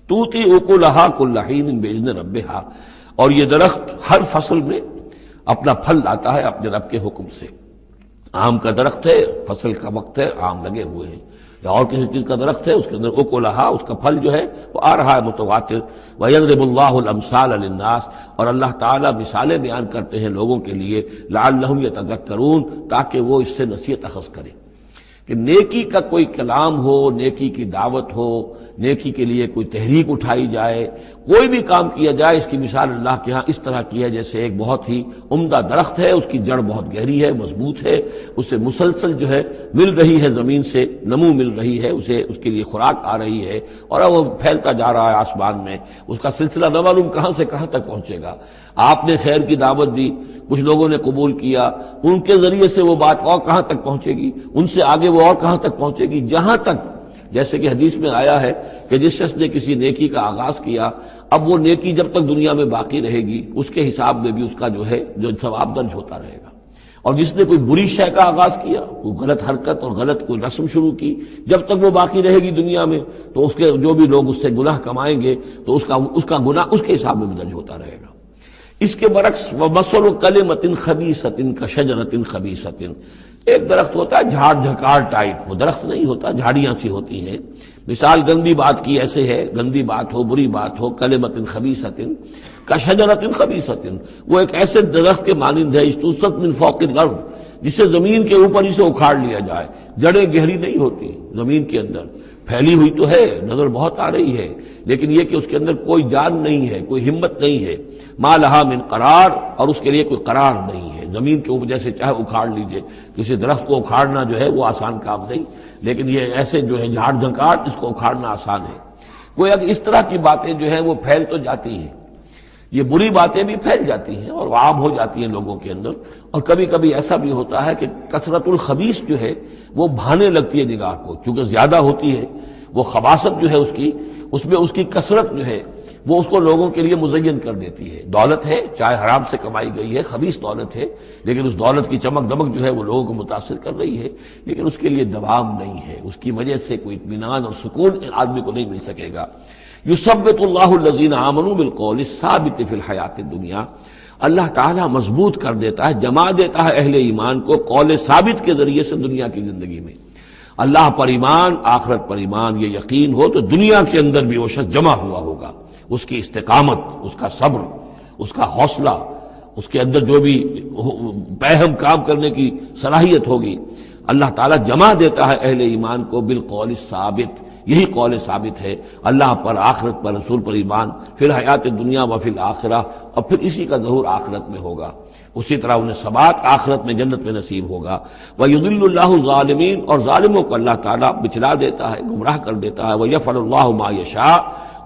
تؤتی اکلھا کل حین باذن ربھا، اور یہ درخت ہر فصل میں اپنا پھل لاتا ہے اپنے رب کے حکم سے. آم کا درخت ہے، فصل کا وقت ہے، آم لگے ہوئے ہیں، یا اور کسی چیز کا درخت ہے، اس کے اندر اکلھا، اس کا پھل جو ہے وہ آ رہا ہے متواتر. وَيَضْرِبُ اللَّهُ الْأَمْثَالَ لِلنَّاسِ، اور اللہ تعالیٰ مثالیں بیان کرتے ہیں لوگوں کے لیے، لَعَلَّهُمْ يَتَذَكَّرُونَ، تاکہ وہ اس سے نصیحت اخذ کریں. کہ نیکی کا کوئی کلام ہو، نیکی کی دعوت ہو، نیکی کے لیے کوئی تحریک اٹھائی جائے، کوئی بھی کام کیا جائے، اس کی مثال اللہ کے ہاں اس طرح کی ہے جیسے ایک بہت ہی عمدہ درخت ہے، اس کی جڑ بہت گہری ہے، مضبوط ہے، اس سے مسلسل جو ہے مل رہی ہے، زمین سے نمو مل رہی ہے، اسے اس کے لیے خوراک آ رہی ہے، اور اب وہ پھیلتا جا رہا ہے آسمان میں. اس کا سلسلہ نہ معلوم کہاں سے کہاں تک پہنچے گا. آپ نے خیر کی دعوت دی، کچھ لوگوں نے قبول کیا، ان کے ذریعے سے وہ بات اور کہاں تک پہنچے گی، ان سے آگے وہ اور کہاں تک پہنچے گی، جہاں تک جیسے کہ حدیث میں آیا ہے کہ جس شخص نے کسی نیکی کا آغاز کیا، اب وہ نیکی جب تک دنیا میں باقی رہے گی اس کے حساب میں بھی اس کا جو ہے جو ثواب درج ہوتا رہے گا. اور جس نے کوئی بری شے کا آغاز کیا، کوئی غلط حرکت اور غلط کوئی رسم شروع کی، جب تک وہ باقی رہے گی دنیا میں تو اس کے جو بھی لوگ اس سے گناہ کمائیں گے تو اس کا گناہ اس کے حساب میں بھی درج ہوتا رہے گا. اس کے برعکس وَمَثَلُ كَلِمَةٍ خَبِيثَةٍ كَشَجَرَةٍ خَبِيثَةٍ، ایک درخت ہوتا ہے جھاڑ جھکار ٹائپ، وہ درخت نہیں ہوتا، جھاڑیاں سی ہوتی ہیں. مثال گندی بات کی ایسے ہے، گندی بات ہو، بری بات ہو، کلمۃ خبیثۃ کشجرۃ خبیثۃ، وہ ایک ایسے درخت کے مانند ہے اجتثت من فوق الارض، جسے زمین کے اوپر اسے اکھاڑ لیا جائے. جڑیں گہری نہیں ہوتی زمین کے اندر، پھیلی ہوئی تو ہے، نظر بہت آ رہی ہے، لیکن یہ کہ اس کے اندر کوئی جان نہیں ہے، کوئی ہمت نہیں ہے. ما لہا من قرار، اور اس کے لیے کوئی قرار نہیں ہے. زمین کے اوپر جیسے چاہے اکھاڑ لیجئے، کسی درخت کو اکھاڑنا جو ہے وہ آسان کام نہیں، لیکن یہ ایسے جو ہے جھاڑ جھنکار، اس کو اکھاڑنا آسان ہے. کوئی اگر اس طرح کی باتیں جو ہیں وہ پھیل تو جاتی ہیں، یہ بری باتیں بھی پھیل جاتی ہیں اور عام ہو جاتی ہیں لوگوں کے اندر. اور کبھی کبھی ایسا بھی ہوتا ہے کہ کثرت الخبیث جو ہے وہ بھانے لگتی ہے نگاہ کو، چونکہ زیادہ ہوتی ہے وہ خباثت جو ہے اس میں اس کی کثرت جو ہے وہ اس کو لوگوں کے لیے مزین کر دیتی ہے. دولت ہے، چاہے حرام سے کمائی گئی ہے، خبیث دولت ہے، لیکن اس دولت کی چمک دمک جو ہے وہ لوگوں کو متاثر کر رہی ہے، لیکن اس کے لیے دوام نہیں ہے، اس کی وجہ سے کوئی اطمینان اور سکون آدمی کو نہیں مل سکے گا. یثبت اللہ الذین آمنوا بالقول الثابت فی الحیات الدنیا، اللہ تعالیٰ مضبوط کر دیتا ہے، جما دیتا ہے اہل ایمان کو قول ثابت کے ذریعے سے دنیا کی زندگی میں. اللہ پر ایمان، آخرت پر ایمان، یہ یقین ہو تو دنیا کے اندر بھی وہ شخص جمع ہوا ہوگا. اس کی استقامت، اس کا صبر، اس کا حوصلہ، اس کے اندر جو بھی پہم کام کرنے کی صلاحیت ہوگی، اللہ تعالیٰ جمع دیتا ہے اہل ایمان کو بالقول ثابت. یہی قول ثابت ہے، اللہ پر، آخرت پر، رسول پر ایمان، فی الحیات دنیا و فی الآخرہ، اور پھر اسی کا ظہور آخرت میں ہوگا. اسی طرح انہیں ثبات آخرت میں جنت میں نصیب ہوگا. وَيُضِلُّ اللَّهُ الظَّالِمِينَ، اور ظالموں کو اللہ تعالیٰ بچلا دیتا ہے، گمراہ کر دیتا ہے. وَيَفْعَلُ اللَّهُ مَا يَشَاءُ،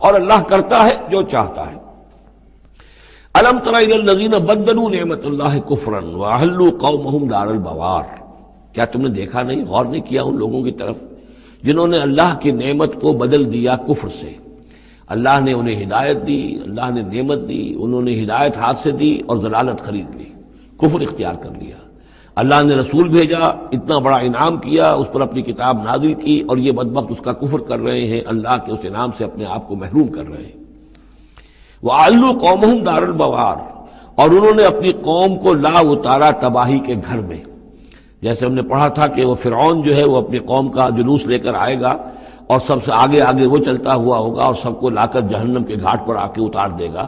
اور اللہ کرتا ہے جو چاہتا ہے. أَلَمْ تَرَ إِلَى الَّذِينَ بَدَّلُوا نِعْمَتَ اللَّهِ كُفْرًا وَأَحَلُّوا قَوْمَهُمْ دَارَ الْبَوَارِ، کیا تم نے دیکھا نہیں، غور نہیں کیا ان لوگوں کی طرف جنہوں نے اللہ کی نعمت کو بدل دیا کفر سے؟ اللہ نے انہیں ہدایت دی، اللہ نے نعمت دی، انہوں نے ہدایت ہاتھ سے دی اور ضلالت خرید لی، کفر اختیار کر لیا. اللہ نے رسول بھیجا، اتنا بڑا انعام کیا، اس پر اپنی کتاب نازل کی، اور یہ بدبخت اس کا کفر کر رہے ہیں، اللہ کے اس انعام سے اپنے آپ کو محروم کر رہے ہیں. وَأَحَلُّوا قَوْمَهُمْ دَارَ الْبَوَارِ، اور انہوں نے اپنی قوم کو لا اتارا تباہی کے گھر میں. جیسے ہم نے پڑھا تھا کہ وہ فرعون جو ہے وہ اپنی قوم کا جلوس لے کر آئے گا اور سب سے آگے آگے وہ چلتا ہوا ہوگا اور سب کو لا کر جہنم کے گھاٹ پر آ کے اتار دے گا.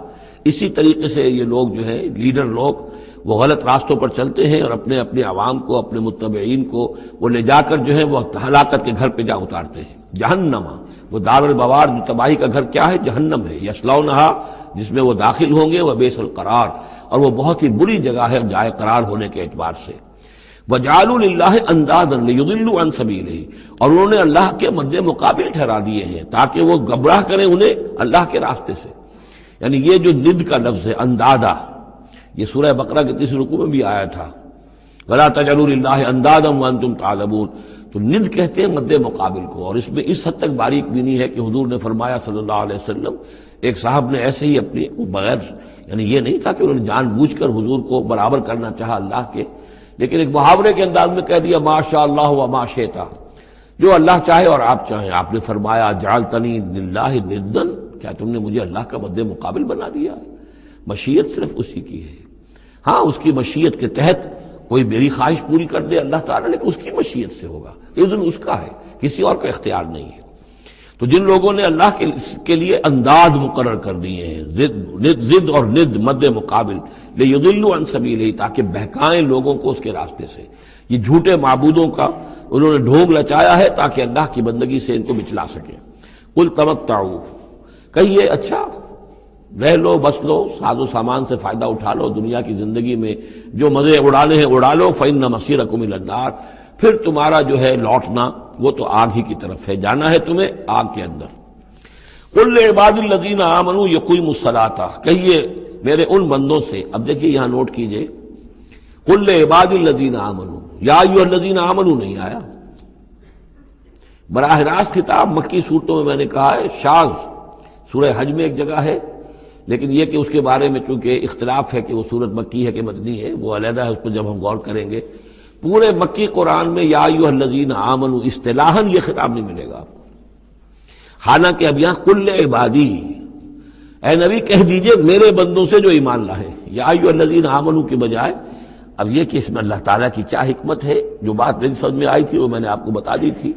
اسی طریقے سے یہ لوگ جو ہے لیڈر لوگ وہ غلط راستوں پر چلتے ہیں اور اپنے اپنے عوام کو، اپنے متبعین کو وہ لے جا کر جو ہے وہ ہلاکت کے گھر پہ جا اتارتے ہیں. جہنم، وہ دار البوار، جو تباہی کا گھر کیا ہے؟ جہنم ہے. یصلونھا، جس میں وہ داخل ہوں گے. وبئس القرار، اور وہ بہت ہی بری جگہ ہے جائے قرار ہونے کے اعتبار سے. وَجَعَلُوا لِلَّهِ أَندَادًا لِيُضِلُّوا عَن سَبِيلِهِ، اور انہوں نے اللہ کے مد مقابل ٹھہرا دیے ہیں تاکہ وہ گمراہ کریں انہیں اللہ کے راستے سے. یعنی یہ جو ند کا لفظ ہے اندادا، یہ سورہ بقرہ کے تیسرے رکوع میں بھی آیا تھا. وَلَا تَجْعَلُوا لِلَّهِ أَندَادًا وَأَنْتُمْ تَعْلَمُونَ، تو ند کہتے ہیں مد مقابل کو. اور اس میں اس حد تک باریک بینی ہے کہ حضور نے فرمایا صلی اللہ علیہ وسلم، ایک صاحب نے ایسے ہی اپنی بغیر، یعنی یہ نہیں تھا کہ انہوں نے جان بوجھ کر حضور کو برابر کرنا چاہا اللہ کے، لیکن ایک محاورے کے انداز میں کہہ دیا ما شاء اللہ و ما شئت، جو اللہ چاہے اور آپ چاہیں. آپ نے فرمایا جعلتنی للہ ندن، کیا تم نے مجھے اللہ کا مد مقابل بنا دیا؟ مشیت صرف اسی کی ہے. ہاں، اس کی مشیت کے تحت کوئی میری خواہش پوری کر دے اللہ تعالیٰ، لیکن اس کی مشیت سے ہوگا، اذن اس کا ہے، کسی اور کا اختیار نہیں ہے. تو جن لوگوں نے اللہ کے لیے انداز مقرر کر دیے ہیں، ضد اور ند مد مقابل، لیضلوا عن سبیلہ، تاکہ بہکائیں لوگوں کو اس کے راستے سے. یہ جھوٹے معبودوں کا انہوں نے ڈھونگ رچایا ہے تاکہ اللہ کی بندگی سے ان کو بچلا سکے. قل تمتعوا، کہیے اچھا رہ لو، بس لو، ساز و سامان سے فائدہ اٹھا لو، دنیا کی زندگی میں جو مزے اڑانے ہیں اڑا لو. فإن مصیرکم الی النار، پھر تمہارا جو ہے لوٹنا وہ تو آگ ہی کی طرف ہے، جانا ہے تمہیں آگ کے اندر. قل لعباد الذین آمنوا یقیموا الصلاۃ، کہیے میرے ان بندوں سے. اب دیکھیے یہاں نوٹ کیجئے، قل لعباد الذین آمنوا، یا ایھا الذین آمنوا نہیں آیا. براہ راست خطاب مکی صورتوں میں میں نے کہا ہے شاذ، سورہ حج میں ایک جگہ ہے، لیکن یہ کہ اس کے بارے میں چونکہ اختلاف ہے کہ وہ سورت مکی ہے کہ مدنی ہے، وہ علیحدہ ہے، اس پر جب ہم غور کریں گے. پورے مکی قرآن میں یا ایھا الذین آمنوا اصطلاحاً یہ خطاب نہیں ملے گا آپ کو. حالانکہ اب یہاں قل عبادی، اے نبی کہہ دیجئے میرے بندوں سے جو ایمان لائے. یا ایھا الذین آمنوا کے بجائے اب یہ کہ اس میں اللہ تعالیٰ کی کیا حکمت ہے. جو بات میری سمجھ میں آئی تھی وہ میں نے آپ کو بتا دی تھی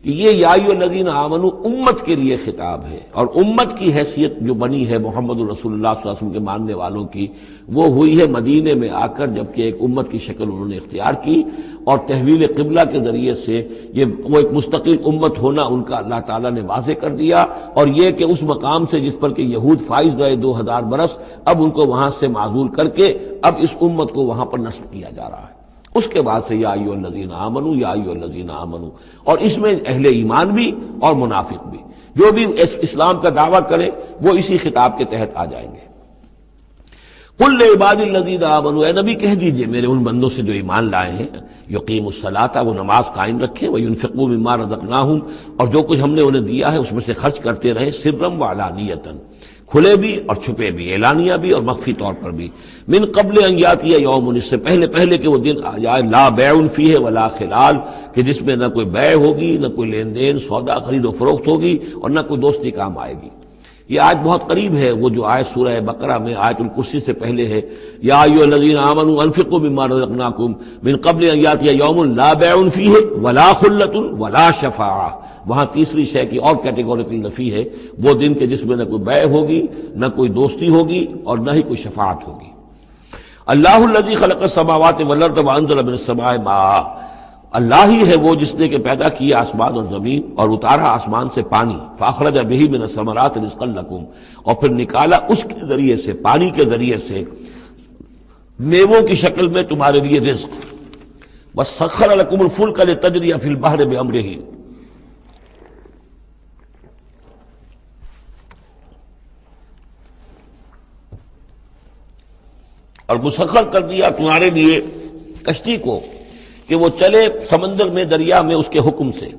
کہ یہ یا ایھا الذین آمنوا امت کے لیے خطاب ہے، اور امت کی حیثیت جو بنی ہے محمد رسول اللہ صلی اللہ علیہ وسلم کے ماننے والوں کی، وہ ہوئی ہے مدینے میں آ کر، جبکہ ایک امت کی شکل انہوں نے اختیار کی، اور تحویل قبلہ کے ذریعے سے یہ وہ ایک مستقل امت ہونا ان کا اللہ تعالیٰ نے واضح کر دیا. اور یہ کہ اس مقام سے جس پر کہ یہود فائز رہے 2000 برس، اب ان کو وہاں سے معزول کر کے اب اس امت کو وہاں پر نصب کیا جا رہا ہے. اس کے بعد سے یا ایھا الذین آمنوا، یا ایھا الذین آمنوا، اور اس میں اہل ایمان بھی اور منافق بھی، جو بھی اسلام کا دعویٰ کریں وہ اسی خطاب کے تحت آ جائیں گے. قل لعباد الذین آمنوا، اے نبی کہہ دیجئے میرے ان بندوں سے جو ایمان لائے ہیں، یقیموا الصلاۃ، وہ نماز قائم رکھیں، وینفقوا مما رزقناہم، اور جو کچھ ہم نے انہیں دیا ہے اس میں سے خرچ کرتے رہیں، سرا وعلانیۃ، کھلے بھی اور چھپے بھی، اعلانیہ بھی اور مخفی طور پر بھی. من قبل ان یاتی یوم، اس سے پہلے کہ وہ دن آ جائے، لا بیع فیہ ولا خلال، کہ جس میں نہ کوئی بیع ہوگی، نہ کوئی لین دین سودا خرید و فروخت ہوگی، اور نہ کوئی دوستی کام آئے گی. یہ آیت بہت قریب ہے، وہ جو آیت سورہ بقرہ میں آیت الکرسی سے پہلے ہے، یا ایھا الذین آمنوا انفقوا مما رزقناکم من قبل ان یاتی یوم لا بیع فیہ ولا خلۃ ولا شفاعہ. وہاں تیسری شے کی اور کیٹیگوریکل نفی ہے، وہ دن کے جس میں نہ کوئی بیع ہوگی، نہ کوئی دوستی ہوگی، اور نہ ہی کوئی شفاعت ہوگی. اللہ الذی خلق السماوات والارض وانزل من السماء ماء، اللہ ہی ہے وہ جس نے کہ پیدا کیا آسمان اور زمین اور اتارا آسمان سے پانی، فاخرج بہ من الثمرات رزقا لکم، اور پھر نکالا اس کے ذریعے سے، پانی کے ذریعے سے میووں کی شکل میں تمہارے لیے رزق، وسخر لکم الفلک لتجری فی البحر بامرہ، اور مسخر کر دیا تمہارے لیے کشتی کو کہ وہ چلے سمندر میں، دریا میں اس کے حکم سے،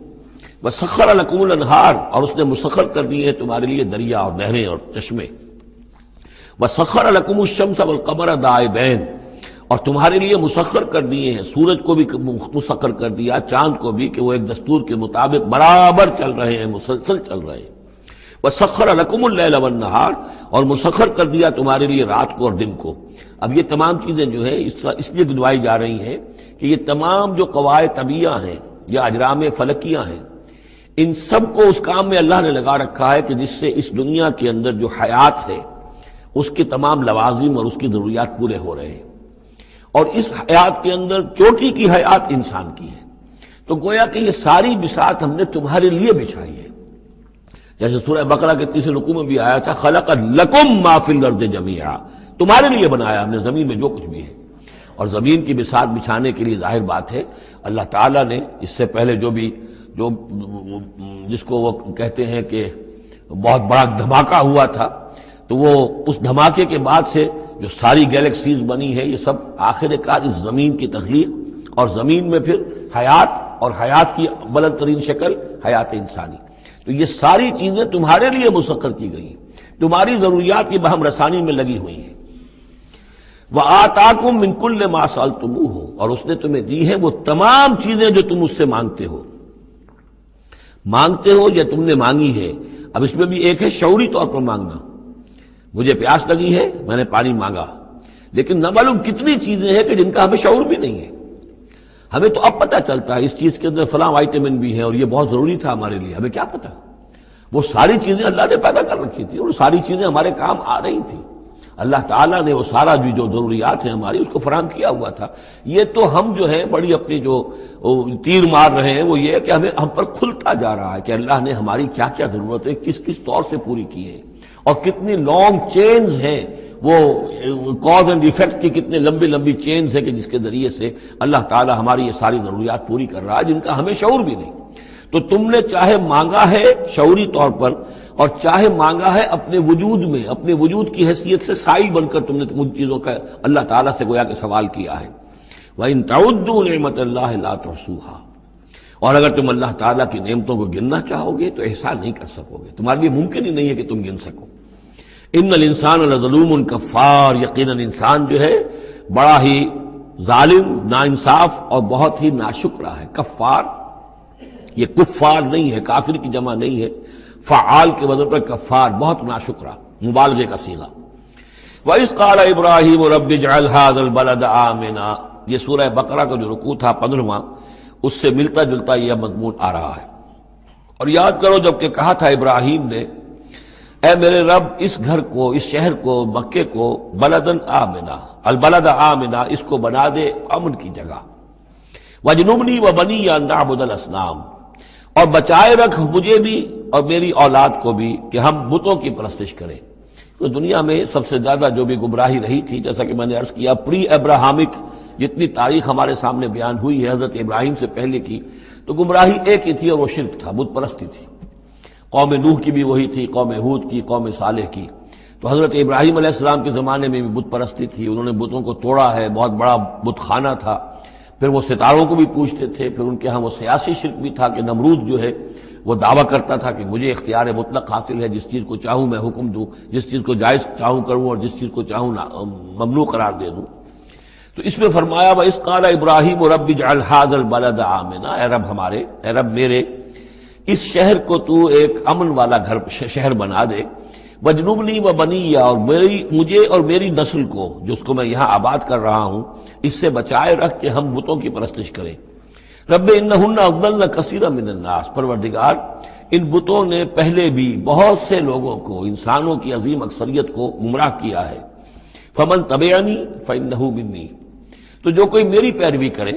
وسخر لکم الانہار، اور اس نے مسخر کر دیے تمہارے لیے دریا اور نہریں اور چشمے، وسخر لکم الشمس والقمر دائبین، اور تمہارے لیے مسخر کر دیے ہیں سورج کو بھی مسخر کر دیا، چاند کو بھی، کہ وہ ایک دستور کے مطابق برابر چل رہے ہیں، مسلسل چل رہے ہیں، وسخر لکم اللیل والنہار، اور مسخر کر دیا تمہارے لیے رات کو اور دن کو۔ اب یہ تمام چیزیں جو ہے اس لیے گنوائی جا رہی ہیں کہ یہ تمام جو قواعد طبیعہ ہیں یا اجرام فلکیاں ہیں، ان سب کو اس کام میں اللہ نے لگا رکھا ہے کہ جس سے اس دنیا کے اندر جو حیات ہے اس کے تمام لوازم اور اس کی ضروریات پورے ہو رہے ہیں، اور اس حیات کے اندر چوٹی کی حیات انسان کی ہے۔ تو گویا کہ یہ ساری بساط ہم نے تمہارے لیے بچھائی ہے، جیسے سورہ بقرہ کے 30 رکوع میں بھی آیا تھا، خلق لکم ما فی الارض جمیعا، تمہارے لیے بنایا ہم نے زمین میں جو کچھ بھی ہے۔ اور زمین کی بساط بچھانے کے لیے ظاہر بات ہے اللہ تعالیٰ نے اس سے پہلے جو جس کو وہ کہتے ہیں کہ بہت بڑا دھماکہ ہوا تھا، تو وہ اس دھماکے کے بعد سے جو ساری گیلیکسیز بنی ہے، یہ سب آخر کار اس زمین کی تخلیق، اور زمین میں پھر حیات، اور حیات کی بلند ترین شکل حیات انسانی۔ تو یہ ساری چیزیں تمہارے لیے مسخر کی گئی ہیں، تمہاری ضروریات کی بہم رسانی میں لگی ہوئی ہیں۔ وَآتَاكُم مِّن كُلِّ مَا سَأَلْتُمُوهُ، اور اس نے تمہیں دی ہیں وہ تمام چیزیں جو تم اس سے مانگتے ہو یا تم نے مانگی ہے۔ اب اس میں بھی ایک ہے شعوری طور پر مانگنا، مجھے پیاس لگی ہے میں نے پانی مانگا، لیکن نہ معلوم کتنی چیزیں ہیں کہ جن کا ہمیں شعور بھی نہیں ہے۔ ہمیں تو اب پتہ چلتا ہے اس چیز کے اندر فلاں وائٹامن بھی ہے اور یہ بہت ضروری تھا ہمارے لیے، ہمیں کیا پتہ؟ وہ ساری چیزیں اللہ نے پیدا کر رکھی تھی اور ساری چیزیں ہمارے کام آ رہی تھی، اللہ تعالیٰ نے وہ سارا بھی جو ضروریات ہیں ہماری اس کو فراہم کیا ہوا تھا۔ یہ تو ہم جو ہے بڑی اپنی جو تیر مار رہے ہیں وہ یہ ہے کہ ہم پر کھلتا جا رہا ہے کہ اللہ نے ہماری کیا کیا ضرورتیں کس کس طور سے پوری کی ہیں، اور کتنی لانگ چینز ہیں، وہ کاز اینڈ ایفیکٹ کی کتنے لمبی چینز ہے کہ جس کے ذریعے سے اللہ تعالیٰ ہماری یہ ساری ضروریات پوری کر رہا ہے جن کا ہمیں شعور بھی نہیں۔ تو تم نے چاہے مانگا ہے شعوری طور پر، اور چاہے مانگا ہے اپنے وجود میں، اپنے وجود کی حیثیت سے سائل بن کر تم نے ان چیزوں کا اللہ تعالیٰ سے گویا کہ سوال کیا ہے۔ وَإِن تَعُدُّوا نِعْمَتَ اللَّهِ لَا تُحْصُوهَا، اور اگر تم اللہ تعالیٰ کی نعمتوں کو گننا چاہو گے تو احسان نہیں کر سکو گے، تمہارے لیے ممکن ہی نہیں ہے کہ تم گن سکو۔ ان الانسان لظلوم کفار، یقیناً انسان جو ہے بڑا ہی ظالم، ناانصاف اور بہت ہی ناشکرا ہے۔ کفار، یہ کفار نہیں ہے، کافر کی جمع نہیں ہے، فعال کے وزن پر کفار، بہت ناشکرا، مبالغے کا صیغہ۔ وَإِذْ قَالَ إِبْرَاهِيمُ رَبِّ اجْعَلْ هَذَا الْبَلَدَ آمِنًا، یہ سورہ بقرہ کا جو رکوع تھا 15واں، اس سے ملتا جلتا یہ مضمون آ رہا ہے۔ اور یاد کرو جب کہ کہا تھا ابراہیم نے، اے میرے رب اس گھر کو، اس شہر کو، مکے کو، بلدن آمنا، البلد آمنا، اس کو بنا دے امن کی جگہ، وَجْنُبْنِي وَبَنِيَّ أَن نَّعْبُدَ الْأَصْنَامَ، اور بچائے رکھ مجھے بھی اور میری اولاد کو بھی کہ ہم بتوں کی پرستش کریں۔ تو دنیا میں سب سے زیادہ جو بھی گمراہی رہی تھی، جیسا کہ میں نے عرض کیا، پری ابراہمک جتنی تاریخ ہمارے سامنے بیان ہوئی ہے حضرت ابراہیم سے پہلے کی، تو گمراہی ایک ہی تھی اور وہ شرک تھا، بت پرستی تھی۔ قوم نوح کی بھی وہی تھی، قوم ہود کی، قوم صالح کی۔ تو حضرت ابراہیم علیہ السلام کے زمانے میں بھی بت پرستی تھی، انہوں نے بتوں کو توڑا ہے، بہت بڑا بت خانہ تھا۔ پھر وہ ستاروں کو بھی پوجتے تھے، پھر ان کے ہاں وہ سیاسی شرک بھی تھا کہ نمرود جو ہے وہ دعویٰ کرتا تھا کہ مجھے اختیار مطلق حاصل ہے، جس چیز کو چاہوں میں حکم دوں، جس چیز کو جائز چاہوں کروں اور جس چیز کو چاہوں ممنوع قرار دے دوں۔ تو اس میں فرمایا وَإِذْ قَالَ إِبْرَاهِيمُ رَبِّ اجْعَلْ هَذَا الْبَلَدَ آمِنًا، اے رب ہمارے، اے رب میرے، اس شہر کو تو ایک امن والا گھر شہر بنا دے، وَجْنُبْنِي وَبَنِيَّ، اور مجھے اور میری نسل کو جس کو میں یہاں آباد کر رہا ہوں اس سے بچائے رکھ کہ ہم بتوں کی پرستش کریں۔ رب انہن اضللن کثیرا من الناس، پروردگار ان بتوں نے پہلے بھی بہت سے لوگوں کو، انسانوں کی عظیم اکثریت کو گمراہ کیا ہے۔ فمن تبعنی فإنہ منی، تو جو کوئی میری پیروی کرے،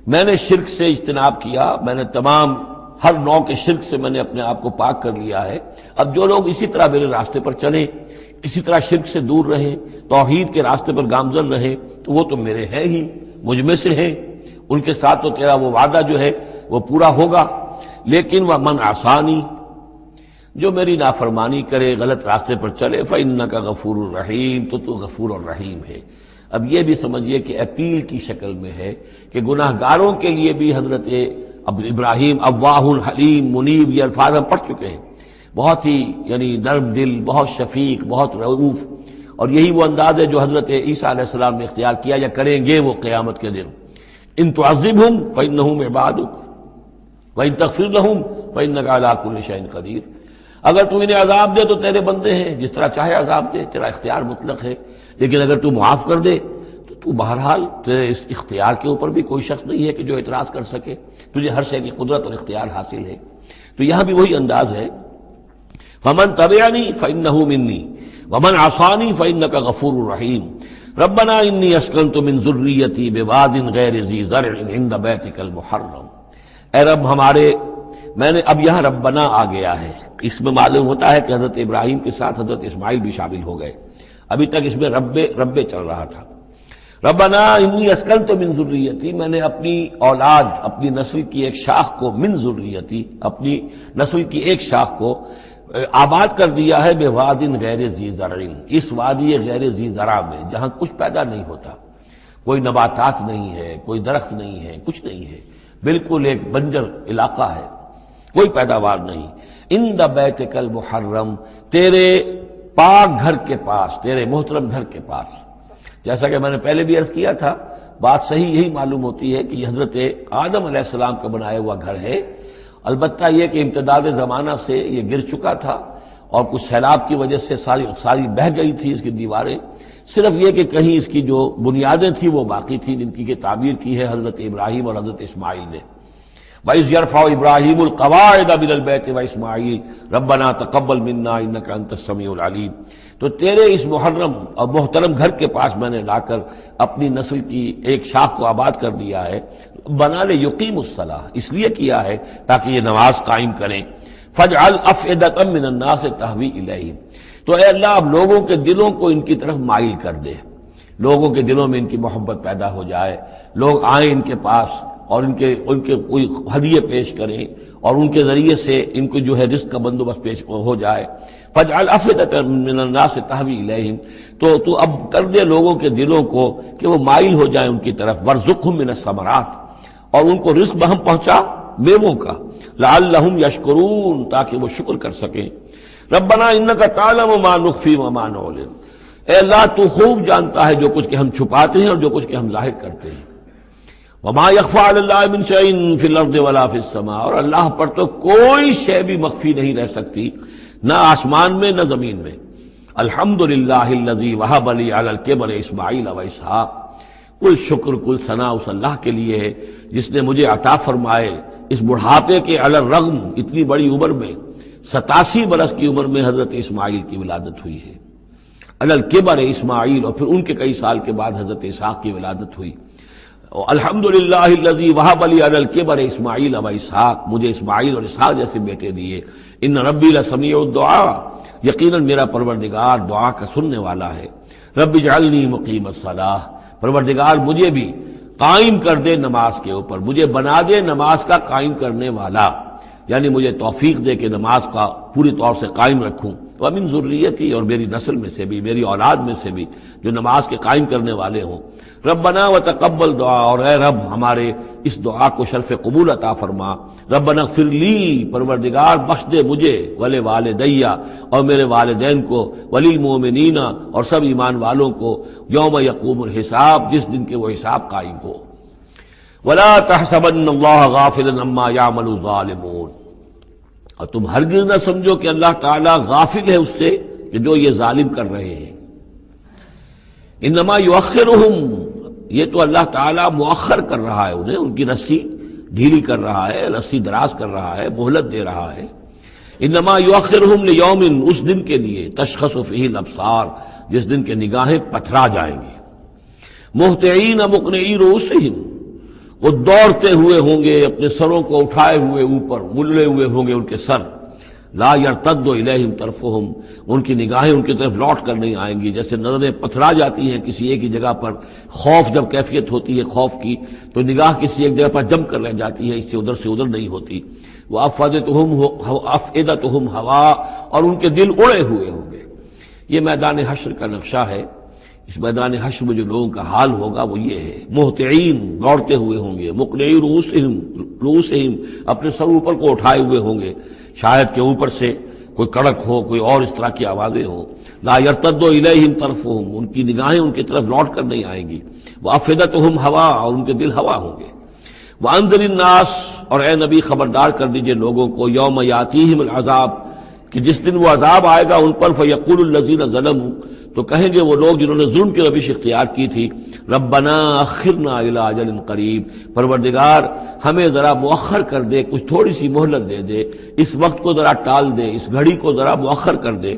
میں نے شرک سے اجتناب کیا، میں نے تمام ہر نوع کے شرک سے میں نے اپنے آپ کو پاک کر لیا ہے، اب جو لوگ اسی طرح میرے راستے پر چلیں، اسی طرح شرک سے دور رہیں، توحید کے راستے پر گامزن رہیں، تو وہ تو میرے ہیں ہی، مجھ میں سے ہیں، ان کے ساتھ تو تیرا وہ وعدہ جو ہے وہ پورا ہوگا۔ لیکن ومن عصانی، جو میری نافرمانی کرے، غلط راستے پر چلے، فإنک غفور الرحیم، تو غفور الرحیم ہے۔ اب یہ بھی سمجھیے کہ اپیل کی شکل میں ہے کہ گناہ گاروں کے لیے بھی حضرت ابراہیم اواہ حلیم منیب یہ الفاظ ہم پڑھ چکے ہیں، بہت ہی یعنی نرم دل، بہت شفیق، بہت رؤوف، اور یہی وہ انداز ہے جو حضرت عیسیٰ علیہ السلام نے اختیار کیا یا کریں گے وہ قیامت کے دن۔ ان تعذبہم فإنہم عبادک وإن تغفر لہم فإنک علی کل شیء قدیر، اگر تو انہیں عذاب دے تو تیرے بندے ہیں، جس طرح چاہے عذاب دے، تیرا اختیار مطلق ہے، لیکن اگر تو معاف کر دے تو بہرحال تیرے اس اختیار کے اوپر بھی کوئی شخص نہیں ہے کہ جو اعتراض کر سکے، تجھے ہر شے کی قدرت اور اختیار حاصل ہے۔ تو یہاں بھی وہی انداز ہے، فمن تبعنی فإنہ منی ومن عصانی فإنک غفور رحیم ربنا انی اسکنت من ذریتی بواد غیر ذی زرع عند بیتک المحرم، اے رب ہمارے، میں نے اب یہاں ربنا آ گیا ہے، اس میں معلوم ہوتا ہے کہ حضرت ابراہیم کے ساتھ حضرت اسماعیل بھی شامل ہو گئے، ابھی تک اس میں رب چل رہا تھا۔ ربنا انی اسکنت من ذریتی، میں نے اپنی اولاد، اپنی نسل کی ایک شاخ کو، من ذریتی، اپنی نسل کی ایک شاخ کو آباد کر دیا ہے، بواد غیر ذی زرع، اس وادی غیر ذی زرع میں جہاں کچھ پیدا نہیں ہوتا، کوئی نباتات نہیں ہے، کوئی درخت نہیں ہے، کچھ نہیں ہے، بالکل ایک بنجر علاقہ ہے، کوئی پیداوار نہیں، عند بیتک المحرم، تیرے پاک گھر کے پاس، تیرے محترم گھر کے پاس۔ جیسا کہ میں نے پہلے بھی عرض کیا تھا، بات صحیح یہی معلوم ہوتی ہے کہ یہ حضرت آدم علیہ السلام کا بنایا ہوا گھر ہے، البتہ یہ کہ امتداد زمانہ سے یہ گر چکا تھا اور کچھ سیلاب کی وجہ سے ساری بہہ گئی تھی اس کی دیواریں، صرف یہ کہ کہیں اس کی جو بنیادیں تھیں وہ باقی تھیں، جن کی کہ تعمیر کی ہے حضرت ابراہیم اور حضرت اسماعیل نے۔ وَإِذْ يَرْفَعُ إِبْرَاهِيمُ الْقَوَاعِدَ مِنَ الْبَيْتِ وَإِسْمَاعِيلُ رَبَّنَا تَقَبَّلْ مِنَّا إِنَّكَ أَنْتَ السَّمِيعُ الْعَلِيمُ، تو تیرے اس محرم اور محترم گھر کے پاس میں نے لا کر اپنی نسل کی ایک شاخ کو آباد کر دیا ہے، بنا لے یقیم الصلاۃ، اس لیے کیا ہے تاکہ یہ نماز قائم کریں، فَاجْعَلْ أَفْئِدَةً مِّنَ النَّاسِ تَهْوِي إِلَيْهِمْ، تو اے اللہ اب لوگوں کے دلوں کو ان کی طرف مائل کر دے، لوگوں کے دلوں میں ان کی محبت پیدا ہو جائے، لوگ آئیں ان کے پاس اور ان کے کوئی ہدیے پیش کریں اور ان کے ذریعے سے ان کو جو ہے رزق کا بندوبست پیش ہو جائے۔ فَاجْعَلْ أَفْئِدَةً مِّنَ النَّاسِ تَهْوِي إِلَيْهِمْ، تو اب کر دے لوگوں کے دلوں کو کہ وہ مائل ہو جائیں ان کی طرف، وَارْزُقْهُم مِّنَ الثَّمَرَاتِ، اور ان کو رزق بہم پہنچا میووں کا، لَعَلَّهُمْ يَشْكُرُونَ، تاکہ وہ شکر کر سکیں۔ ربنا انك تعلم ما نخفي وما نعلن، اے اللہ تو خوب جانتا ہے جو کچھ کہ ہم چھپاتے ہیں اور جو کچھ کہ ہم ظاہر کرتے ہیں۔ وما يخفى على الله من شيء في الارض ولا في السماء، اور اللہ پر تو کوئی شے بھی مخفی نہیں رہ سکتی، نہ آسمان میں نہ زمین میں۔ الحمدللہ الذی وهب لي على الكبر اسماعیل واسحاق، کل شکر کل ثنا اس اللہ کے لیے ہے جس نے مجھے عطا فرمائے اس بڑھاپے کے علی الرغم، اتنی بڑی عمر میں 87 برس کی عمر میں حضرت اسماعیل کی ولادت ہوئی ہے، علی الکبر اسماعیل، اور پھر ان کے کئی سال کے بعد حضرت اسحاق کی ولادت ہوئی۔ الحمدللہ الذی وہب لی علی الکبر اسماعیل و اسحاق، مجھے اسماعیل اور اسحاق جیسے بیٹے دیے۔ ان ربی لسمیع الدعاء، یقیناً میرا پروردگار دعا کا سننے والا ہے۔ رب اجعلنی مقیم الصلاۃ، پروردگار مجھے بھی قائم کر دے نماز کے اوپر، مجھے بنا دے نماز کا قائم کرنے والا، یعنی مجھے توفیق دے کہ نماز کا پوری طور سے قائم رکھوں۔ ومن ذریتی، اور میری نسل میں سے بھی، میری اولاد میں سے بھی جو نماز کے قائم کرنے والے ہوں۔ ربنا وتقبل دعا، اور اے رب ہمارے اس دعا کو شرف قبول عطا فرما۔ ربنا اغفر لی، پروردگار بخش دے مجھے، ولی والدیہ، اور میرے والدین کو، وللمؤمنین، اور سب ایمان والوں کو، یوم یقوم الحساب، جس دن کے وہ حساب قائم ہو۔ ولا تحسبن اللہ غافلا عما یعمل الظالمون، اور تم ہرگز نہ سمجھو کہ اللہ تعالیٰ غافل ہے اس سے کہ جو یہ ظالم کر رہے ہیں۔ انما یؤخرہم، یہ تو اللہ تعالیٰ مؤخر کر رہا ہے انہیں، ان کی رسی ڈھیلی کر رہا ہے، رسی دراز کر رہا ہے، مہلت دے رہا ہے۔ انما یؤخرہم لیوم، اس دن کے لیے، تشخص فیہ الابصار، جس دن کے نگاہیں پتھرا جائیں گی. مہطعین مقنعی رؤوسہم، وہ دوڑتے ہوئے ہوں گے اپنے سروں کو اٹھائے ہوئے اوپر، ملے ہوئے ہوں گے ان کے سر. لا یرتد الیہم طرفہم، ان کی نگاہیں ان کی طرف لوٹ کر نہیں آئیں گی. جیسے نظریں پتھرا جاتی ہیں کسی ایک ہی جگہ پر، خوف جب کیفیت ہوتی ہے خوف کی تو نگاہ کسی ایک جگہ پر جم کر رہ جاتی ہے، اس سے ادھر نہیں ہوتی. وَأَفْئِدَتُهُمْ ہوا، اور ان کے دل اڑے ہوئے ہوں گے. یہ میدان حشر کا نقشہ ہے. اس میدان حشر میں جو لوگوں کا حال ہوگا وہ یہ ہے، مہطعین، دوڑتے ہوئے ہوں گے، مقنعی رؤوسہم، اپنے سر اوپر کو اٹھائے ہوئے ہوں گے، شاید کہ اوپر سے کوئی کڑک ہو، کوئی اور اس طرح کی آوازیں ہوں. لا یرتد الیہم طرفہم، ان کی نگاہیں ان کی طرف لوٹ کر نہیں آئیں گی. وافئدتہم ہوا، اور ان کے دل ہوا ہوں گے. وانذر الناس، اور اے نبی خبردار کر دیجئے لوگوں کو، یوم یاتیہم العذاب، کہ جس دن وہ عذاب آئے گا ان پر، فیقول الذین ظلموا، تو کہیں گے وہ لوگ جنہوں نے ظلم کی روش اختیار کی تھی، ربنا اخرنا الی اجل قریب، پروردگار ہمیں ذرا مؤخر کر دے، کچھ تھوڑی سی مہلت دے دے، اس وقت کو ذرا ٹال دے، اس گھڑی کو ذرا مؤخر کر دے.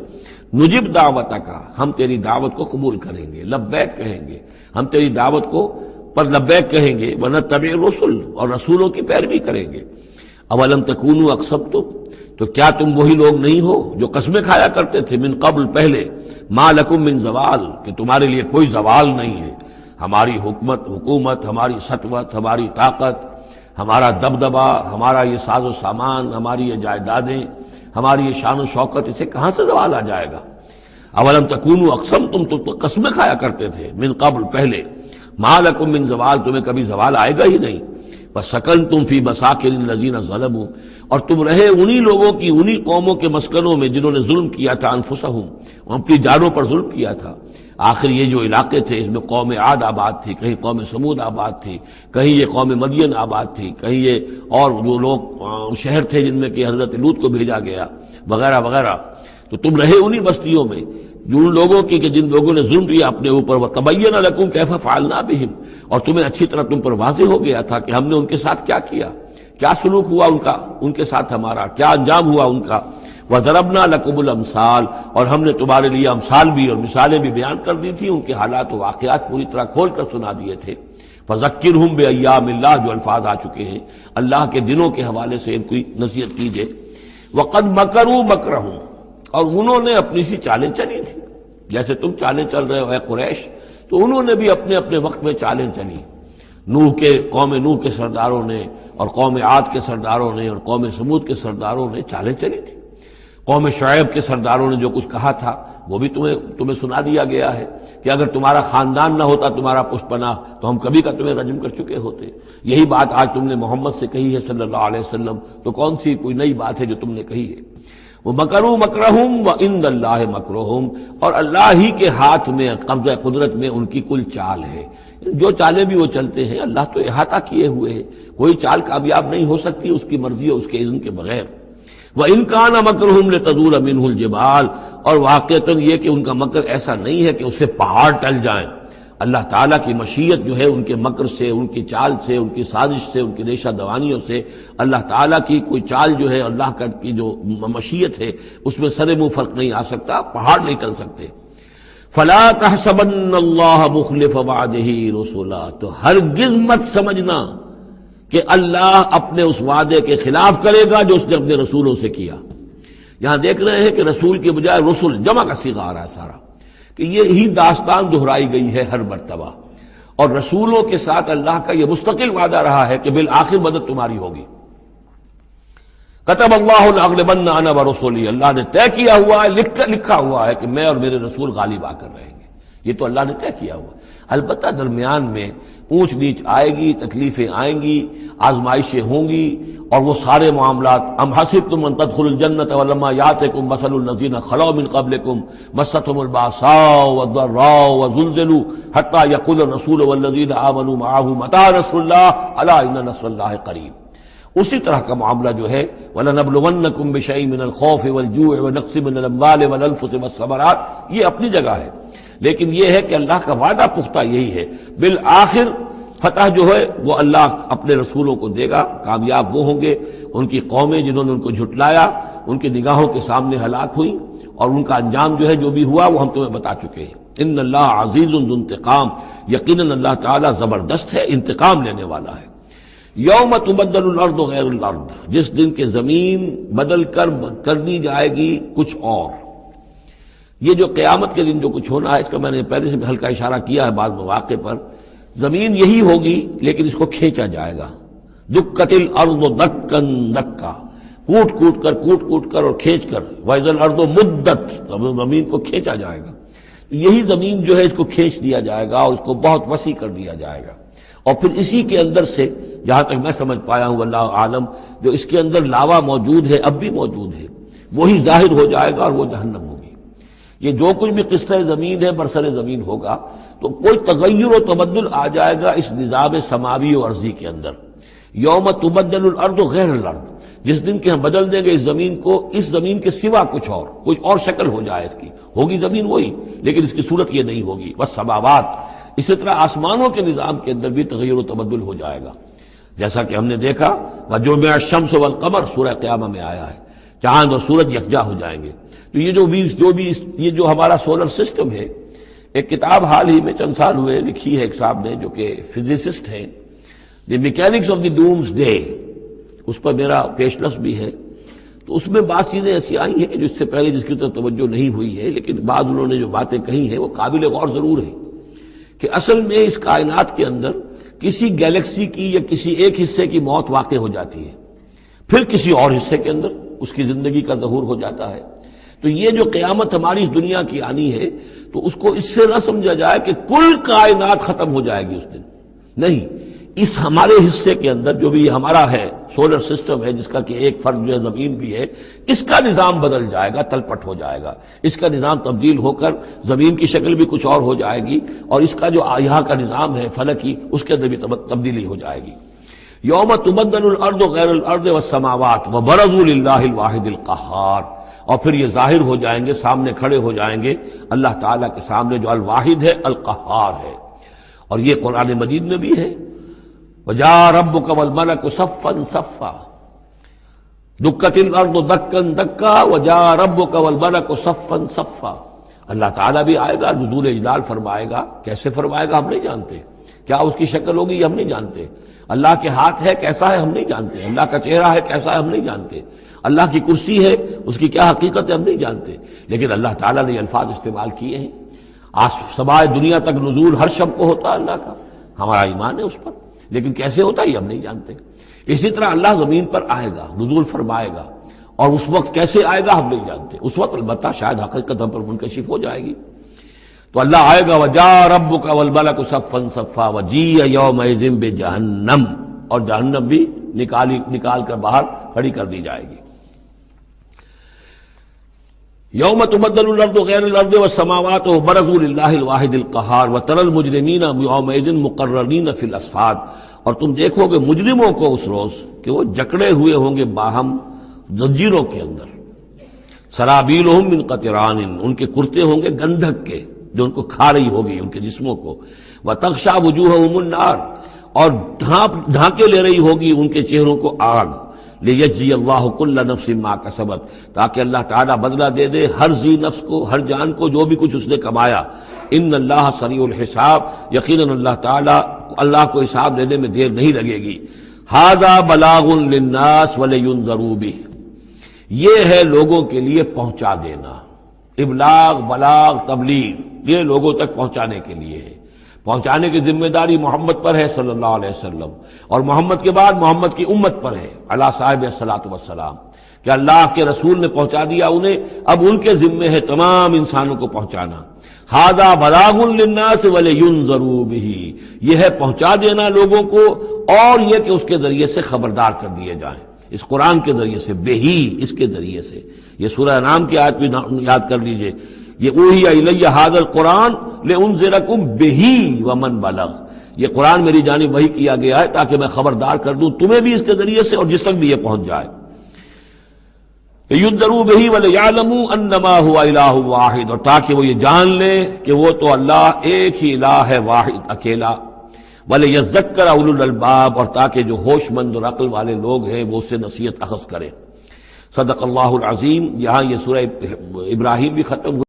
نجب دعوتک، ہم تیری دعوت کو قبول کریں گے، لبیک کہیں گے، ہم تیری دعوت کو پر لبیک کہیں گے. ونتبع الرسل، اور رسولوں کی پیروی کریں گے. اولم تکونوا اقسمتم، تو کیا تم وہی لوگ نہیں ہو جو قسمیں کھایا کرتے تھے، من قبل، پہلے، ما لکم من زوال، کہ تمہارے لیے کوئی زوال نہیں ہے. ہماری حکومت، ہماری سطوت، ہماری طاقت، ہمارا دبدبا، ہمارا یہ ساز و سامان، ہماری یہ جائیدادیں، ہماری یہ شان و شوکت، اسے کہاں سے زوال آ جائے گا؟ اولم تکونوا اقسمتم، تم تو قسمیں کھایا کرتے تھے، من قبل، پہلے، ما لکم من زوال، تمہیں کبھی زوال آئے گا ہی نہیں. وَسَكَنْتُمْ فِي مَسَاكِنِ الَّذِينَ ظَلَمُوا، اور تم رہے انہی لوگوں کی، انہی قوموں کے مسکنوں میں جنہوں نے ظلم کیا تھا، انفسہم، اپنی جانوں پر ظلم کیا تھا. آخر یہ جو علاقے تھے اس میں قوم عاد آباد تھی، کہیں قوم سمود آباد تھی، کہیں یہ قوم مدین آباد تھی، کہیں یہ اور جو لوگ شہر تھے جن میں کہ حضرت لوط کو بھیجا گیا، وغیرہ وغیرہ. تو تم رہے انہی بستیوں میں جن لوگوں کی کہ جن لوگوں نے ظلم کیا اپنے اوپر. وَتَبَيَّنَ لَكُمْ كَيْفَ فَعَلْنَا بِهِمْ، اور تمہیں اچھی طرح تم پر واضح ہو گیا تھا کہ ہم نے ان کے ساتھ کیا کیا، کیا سلوک ہوا ان کا، ان کے ساتھ ہمارا کیا انجام ہوا ان کا. وَضَرَبْنَا لَكُمُ الْأَمْثَالَ، اور ہم نے تمہارے لیے امثال بھی اور مثالیں بھی بیان کر دی تھی، ان کے حالات و واقعات پوری طرح کھول کر سنا دیے تھے. فَذَكِّرْهُمْ بِأَيَّامِ اللَّهِ، جو الفاظ آ چکے ہیں اللہ کے دنوں کے حوالے سے ان کی نصیحت کیجیے. وَقَدْ مَكَرُوا مَكْرَهُمْ، اور انہوں نے اپنی سی چالیں چلی تھی، جیسے تم چالیں چل رہے ہو اے قریش، تو انہوں نے بھی اپنے اپنے وقت میں چالیں چلی. قوم نوح کے سرداروں نے، اور قوم عاد کے سرداروں نے، اور قوم سمود کے سرداروں نے چالیں چلی تھی. قوم شعیب کے سرداروں نے جو کچھ کہا تھا وہ بھی تمہیں سنا دیا گیا ہے کہ اگر تمہارا خاندان نہ ہوتا، تمہارا پشت پناہ، تو ہم کبھی کا تمہیں رجم کر چکے ہوتے. یہی بات آج تم نے محمد سے کہی ہے صلی اللہ علیہ وسلم، تو کون سی کوئی نئی بات ہے جو تم نے کہی ہے. وَمَكَرُوا مَكْرَهُمْ وَعِندَ اللَّهِ مَكْرُهُمْ، اور اللہ ہی کے ہاتھ میں، قبضہ قدرت میں ان کی کل چال ہے. جو چالیں بھی وہ چلتے ہیں اللہ تو احاطہ کیے ہوئے ہے، کوئی چال کامیاب نہیں ہو سکتی اس کی مرضی اور اس کے اذن کے بغیر. وَإِنْ كَانَ مَكْرُهُمْ لِتَزُولَ مِنْهُ الْجِبَالُ، اور واقعتاً یہ کہ ان کا مکر ایسا نہیں ہے کہ اس سے پہاڑ ٹل جائیں. اللہ تعالیٰ کی مشیت جو ہے ان کے مکر سے، ان کی چال سے، ان کی سازش سے، ان کی ریشہ دوانیوں سے، اللہ تعالیٰ کی کوئی چال جو ہے، اللہ کی جو مشیت ہے اس میں سر منہ فرق نہیں آ سکتا، پہاڑ نہیں ٹل سکتے. فَلَا تَحْسَبَنَّ اللَّهَ مُخْلِفَ وَعْدِهِ رُسُلَهُ، تو ہرگز مت سمجھنا کہ اللہ اپنے اس وعدے کے خلاف کرے گا جو اس نے اپنے رسولوں سے کیا. یہاں دیکھ رہے ہیں کہ رسول کے بجائے رسل، جمع کا صیغہ آ رہا ہے سارا، کہ یہی داستان دہرائی گئی ہے ہر مرتبہ. اور رسولوں کے ساتھ اللہ کا یہ مستقل وعدہ رہا ہے کہ بالآخر مدد تمہاری ہوگی. کتب اللہ لأغلبن انا ورسلی، اللہ نے طے کیا ہوا ہے، لکھا ہوا ہے کہ میں اور میرے رسول غالب آ کر رہیں گے. یہ تو اللہ نے طے کیا ہوا. البتہ درمیان میں اونچ نیچ آئے گی، تکلیفیں آئیں گی، آزمائشیں ہوں گی، اور وہ سارے معاملات. ام حسبتم ان تدخلوا الجنۃ ولما یاتکم مثل الذین خلوا من قبلکم مستهم الباساء والضراء وزلزلوا حتى يقول الرسول والذین آمنوا معه متى نصر الله الا ان نصر الله قریب. اسی طرح کا معاملہ جو ہے وَلَنَبْلُوَنَّكُمْ بِشَيْءٍ مِّنَ الْخَوْفِ وَالْجُوعِ وَنَقْصٍ مِّنَ الْأَمْوَالِ وَالْأَنفُسِ وَالثَّمَرَاتِ، یہ اپنی جگہ ہے. لیکن یہ ہے کہ اللہ کا وعدہ پختہ یہی ہے، بالآخر فتح جو ہے وہ اللہ اپنے رسولوں کو دے گا، کامیاب وہ ہوں گے، ان کی قومیں جنہوں نے ان کو جھٹلایا ان کی نگاہوں کے سامنے ہلاک ہوئی، اور ان کا انجام جو ہے جو بھی ہوا وہ ہم تمہیں بتا چکے ہیں۔ ان اللہ عزیز ذو انتقام، یقیناً اللہ تعالیٰ زبردست ہے، انتقام لینے والا ہے۔ یوم تبدل الارض غیر الارض، جس دن کے زمین بدل کر دی جائے گی کچھ اور۔ یہ جو قیامت کے دن جو کچھ ہونا ہے، اس کا میں نے پہلے سے بھی ہلکا اشارہ کیا ہے بعض مواقع پر، زمین یہی ہوگی لیکن اس کو کھینچا جائے گا۔ دکت الارض دکن دکا، کوٹ کوٹ کر اور کھینچ کر، وَإِذَا الْأَرْضُ مُدَّتْ، زمین کو کھینچا جائے گا۔ یہی زمین جو ہے اس کو کھینچ دیا جائے گا اور اس کو بہت وسیع کر دیا جائے گا، اور پھر اسی کے اندر سے جہاں تک میں سمجھ پایا ہوں اللہ عالم، جو اس کے اندر لاوا موجود ہے، اب بھی موجود ہے، وہی ظاہر ہو جائے گا اور وہ جہنم ہوگی۔ یہ جو کچھ بھی قصہ زمین ہے برسر زمین ہوگا تو کوئی تغیر و تبدل آ جائے گا اس نظام سماوی و ارضی کے اندر۔ یوم تبدل الارض غیر الارض، جس دن کہ ہم بدل دیں گے اس زمین کو، اس زمین کے سوا کچھ اور شکل ہو جائے اس کی، ہوگی زمین وہی لیکن اس کی صورت یہ نہیں ہوگی۔ والسماوات، اسی طرح آسمانوں کے نظام کے اندر بھی تغیر و تبدل ہو جائے گا، جیسا کہ ہم نے دیکھا وجمع الشمس والقمر سورہ قیامہ میں آیا ہے، چاند اور سورج یکجا ہو جائیں گے۔ تو یہ جو ہمارا سولر سسٹم ہے، ایک کتاب حال ہی میں چند سال ہوئے لکھی ہے ایک صاحب نے جو کہ فزسسٹ ہیں، the mechanics of the doomsday, اس پر میرا پیشنس بھی ہے۔ تو اس میں بعض چیزیں ایسی آئی ہیں جو اس سے پہلے جس کی طرف توجہ نہیں ہوئی ہے، لیکن بعض انہوں نے جو باتیں کہی ہیں وہ قابل غور ضرور ہیں، کہ اصل میں اس کائنات کے اندر کسی گیلیکسی کی یا کسی ایک حصے کی موت واقع ہو جاتی ہے، پھر کسی اور حصے کے اندر اس کی زندگی کا ظہور ہو جاتا ہے۔ تو یہ جو قیامت ہماری اس دنیا کی آنی ہے، تو اس کو اس سے نہ سمجھا جائے کہ کل کائنات ختم ہو جائے گی اس دن، نہیں، اس ہمارے حصے کے اندر جو بھی ہمارا ہے سولر سسٹم ہے، جس کا کہ ایک فرد جو ہے زمین بھی ہے، اس کا نظام بدل جائے گا، تلپٹ ہو جائے گا، اس کا نظام تبدیل ہو کر زمین کی شکل بھی کچھ اور ہو جائے گی، اور اس کا جو یہاں کا نظام ہے فلکی، اس کے اندر بھی تبدیلی ہو جائے گی۔ یوم تبدل الارض غیر الارض والسماوات وبرزوا للہ الواحد القہار، اور پھر یہ ظاہر ہو جائیں گے، سامنے کھڑے ہو جائیں گے اللہ تعالیٰ کے سامنے جو الواحد ہے، القہار ہے۔ اور یہ قرآن مجید میں بھی ہے، وَجَاءَ رَبُّكَ وَالْمَلَكُ صَفًّا صَفًّا، دُكَّتِ الْأَرْضُ دَكًّا دَكًّا وَجَاءَ رَبُّكَ وَالْمَلَكُ صَفًّا صَفًّا۔ اللہ تعالیٰ بھی آئے گا، نزول اجلال فرمائے گا، کیسے فرمائے گا ہم نہیں جانتے، کیا اس کی شکل ہوگی یہ ہم نہیں جانتے، اللہ کے ہاتھ ہے کیسا ہے ہم نہیں جانتے، اللہ کا چہرہ ہے کیسا ہے ہم نہیں جانتے، اللہ کی کرسی ہے اس کی کیا حقیقت ہے ہم نہیں جانتے، لیکن اللہ تعالیٰ نے یہ الفاظ استعمال کیے ہیں۔ سمائے دنیا تک نزول ہر شب کو ہوتا ہے اللہ کا، ہمارا ایمان ہے اس پر، لیکن کیسے ہوتا ہے یہ ہم نہیں جانتے۔ اسی طرح اللہ زمین پر آئے گا، نزول فرمائے گا، اور اس وقت کیسے آئے گا ہم نہیں جانتے، اس وقت البتہ شاید حقیقت ہم پر منکشف ہو جائے گی۔ تو اللہ آئے گا وَجَاءَ رَبُّكَ وَالْمَلَكُ صَفًّا صَفًّا وَجِيءَ يَوْمَئِذٍ بِجَهَنَّمَ، اور جہنم بھی نکال کر باہر کھڑی کر دی جائے گی۔ یوم تبدل الارض غیر الارض والسماوات وبرزوا للہ الواحد القہار وتری المجرمین یومئذ مقرنین فی الاصفاد، اور تم دیکھو گے مجرموں کو اس روز کہ وہ جکڑے ہوئے ہوں گے باہم زنجیروں کے اندر، سرابیلہم من قطران، ان کے کرتے ہوں گے گندھک کے جو ان کو کھا رہی ہوگی ان کے جسموں کو، وتغشا وجوہہم النار، اور ڈھانکے لے رہی ہوگی ان کے چہروں کو آگ، لیجزی اللہ کل نفس ما کسبت، تاکہ اللہ تعالیٰ بدلہ دے دے ہر ذی نفس کو، ہر جان کو جو بھی کچھ اس نے کمایا۔ ان اللہ سریع الحساب، یقیناً اللہ تعالیٰ اللہ کو حساب دینے میں دیر نہیں لگے گی۔ ھذا بلاغ للناس ولینذروا بہ، یہ ہے لوگوں کے لیے پہنچا دینا، ابلاغ، بلاغ، تبلیغ، یہ لوگوں تک پہنچانے کے لیے ہے۔ پہنچانے کی ذمہ داری محمد پر ہے صلی اللہ علیہ وسلم، اور محمد کے بعد محمد کی امت پر ہے علی صاحب الصلاۃ والسلام، کہ اللہ کے رسول نے پہنچا دیا انہیں، اب ان کے ذمے ہے تمام انسانوں کو پہنچانا۔ ھذا بلاغ للناس ولینذروا بہ، یہ ہے پہنچا دینا لوگوں کو، اور یہ کہ اس کے ذریعے سے خبردار کر دیے جائیں، اس قرآن کے ذریعے سے، بہی، اس کے ذریعے سے۔ یہ سورہ انعام کی آیت بھی یاد کر لیجئے، یہ اوحی الی ھذا القرآن لانذرکم بہ ومن بلغ، یہ قرآن میری جانب وحی کیا گیا ہے تاکہ میں خبردار کر دوں تمہیں بھی اس کے ذریعے سے اور جس تک بھی یہ پہنچ جائے۔ لینذروا بہ ولیعلموا انما هو الہ واحد، اور تاکہ وہ یہ جان لے کہ وہ تو اللہ ایک ہی الہ ہے، واحد، اکیلا۔ وَلِيَذَّكَّرَ أُولُو الْأَلْبَابِ، اور تاکہ جو ہوش مند اور عقل والے لوگ ہیں وہ اس سے نصیحت اخذ کریں۔ صدق اللہ العظیم۔ یہاں یہ سورہ ابراہیم بھی ختم ہوئی۔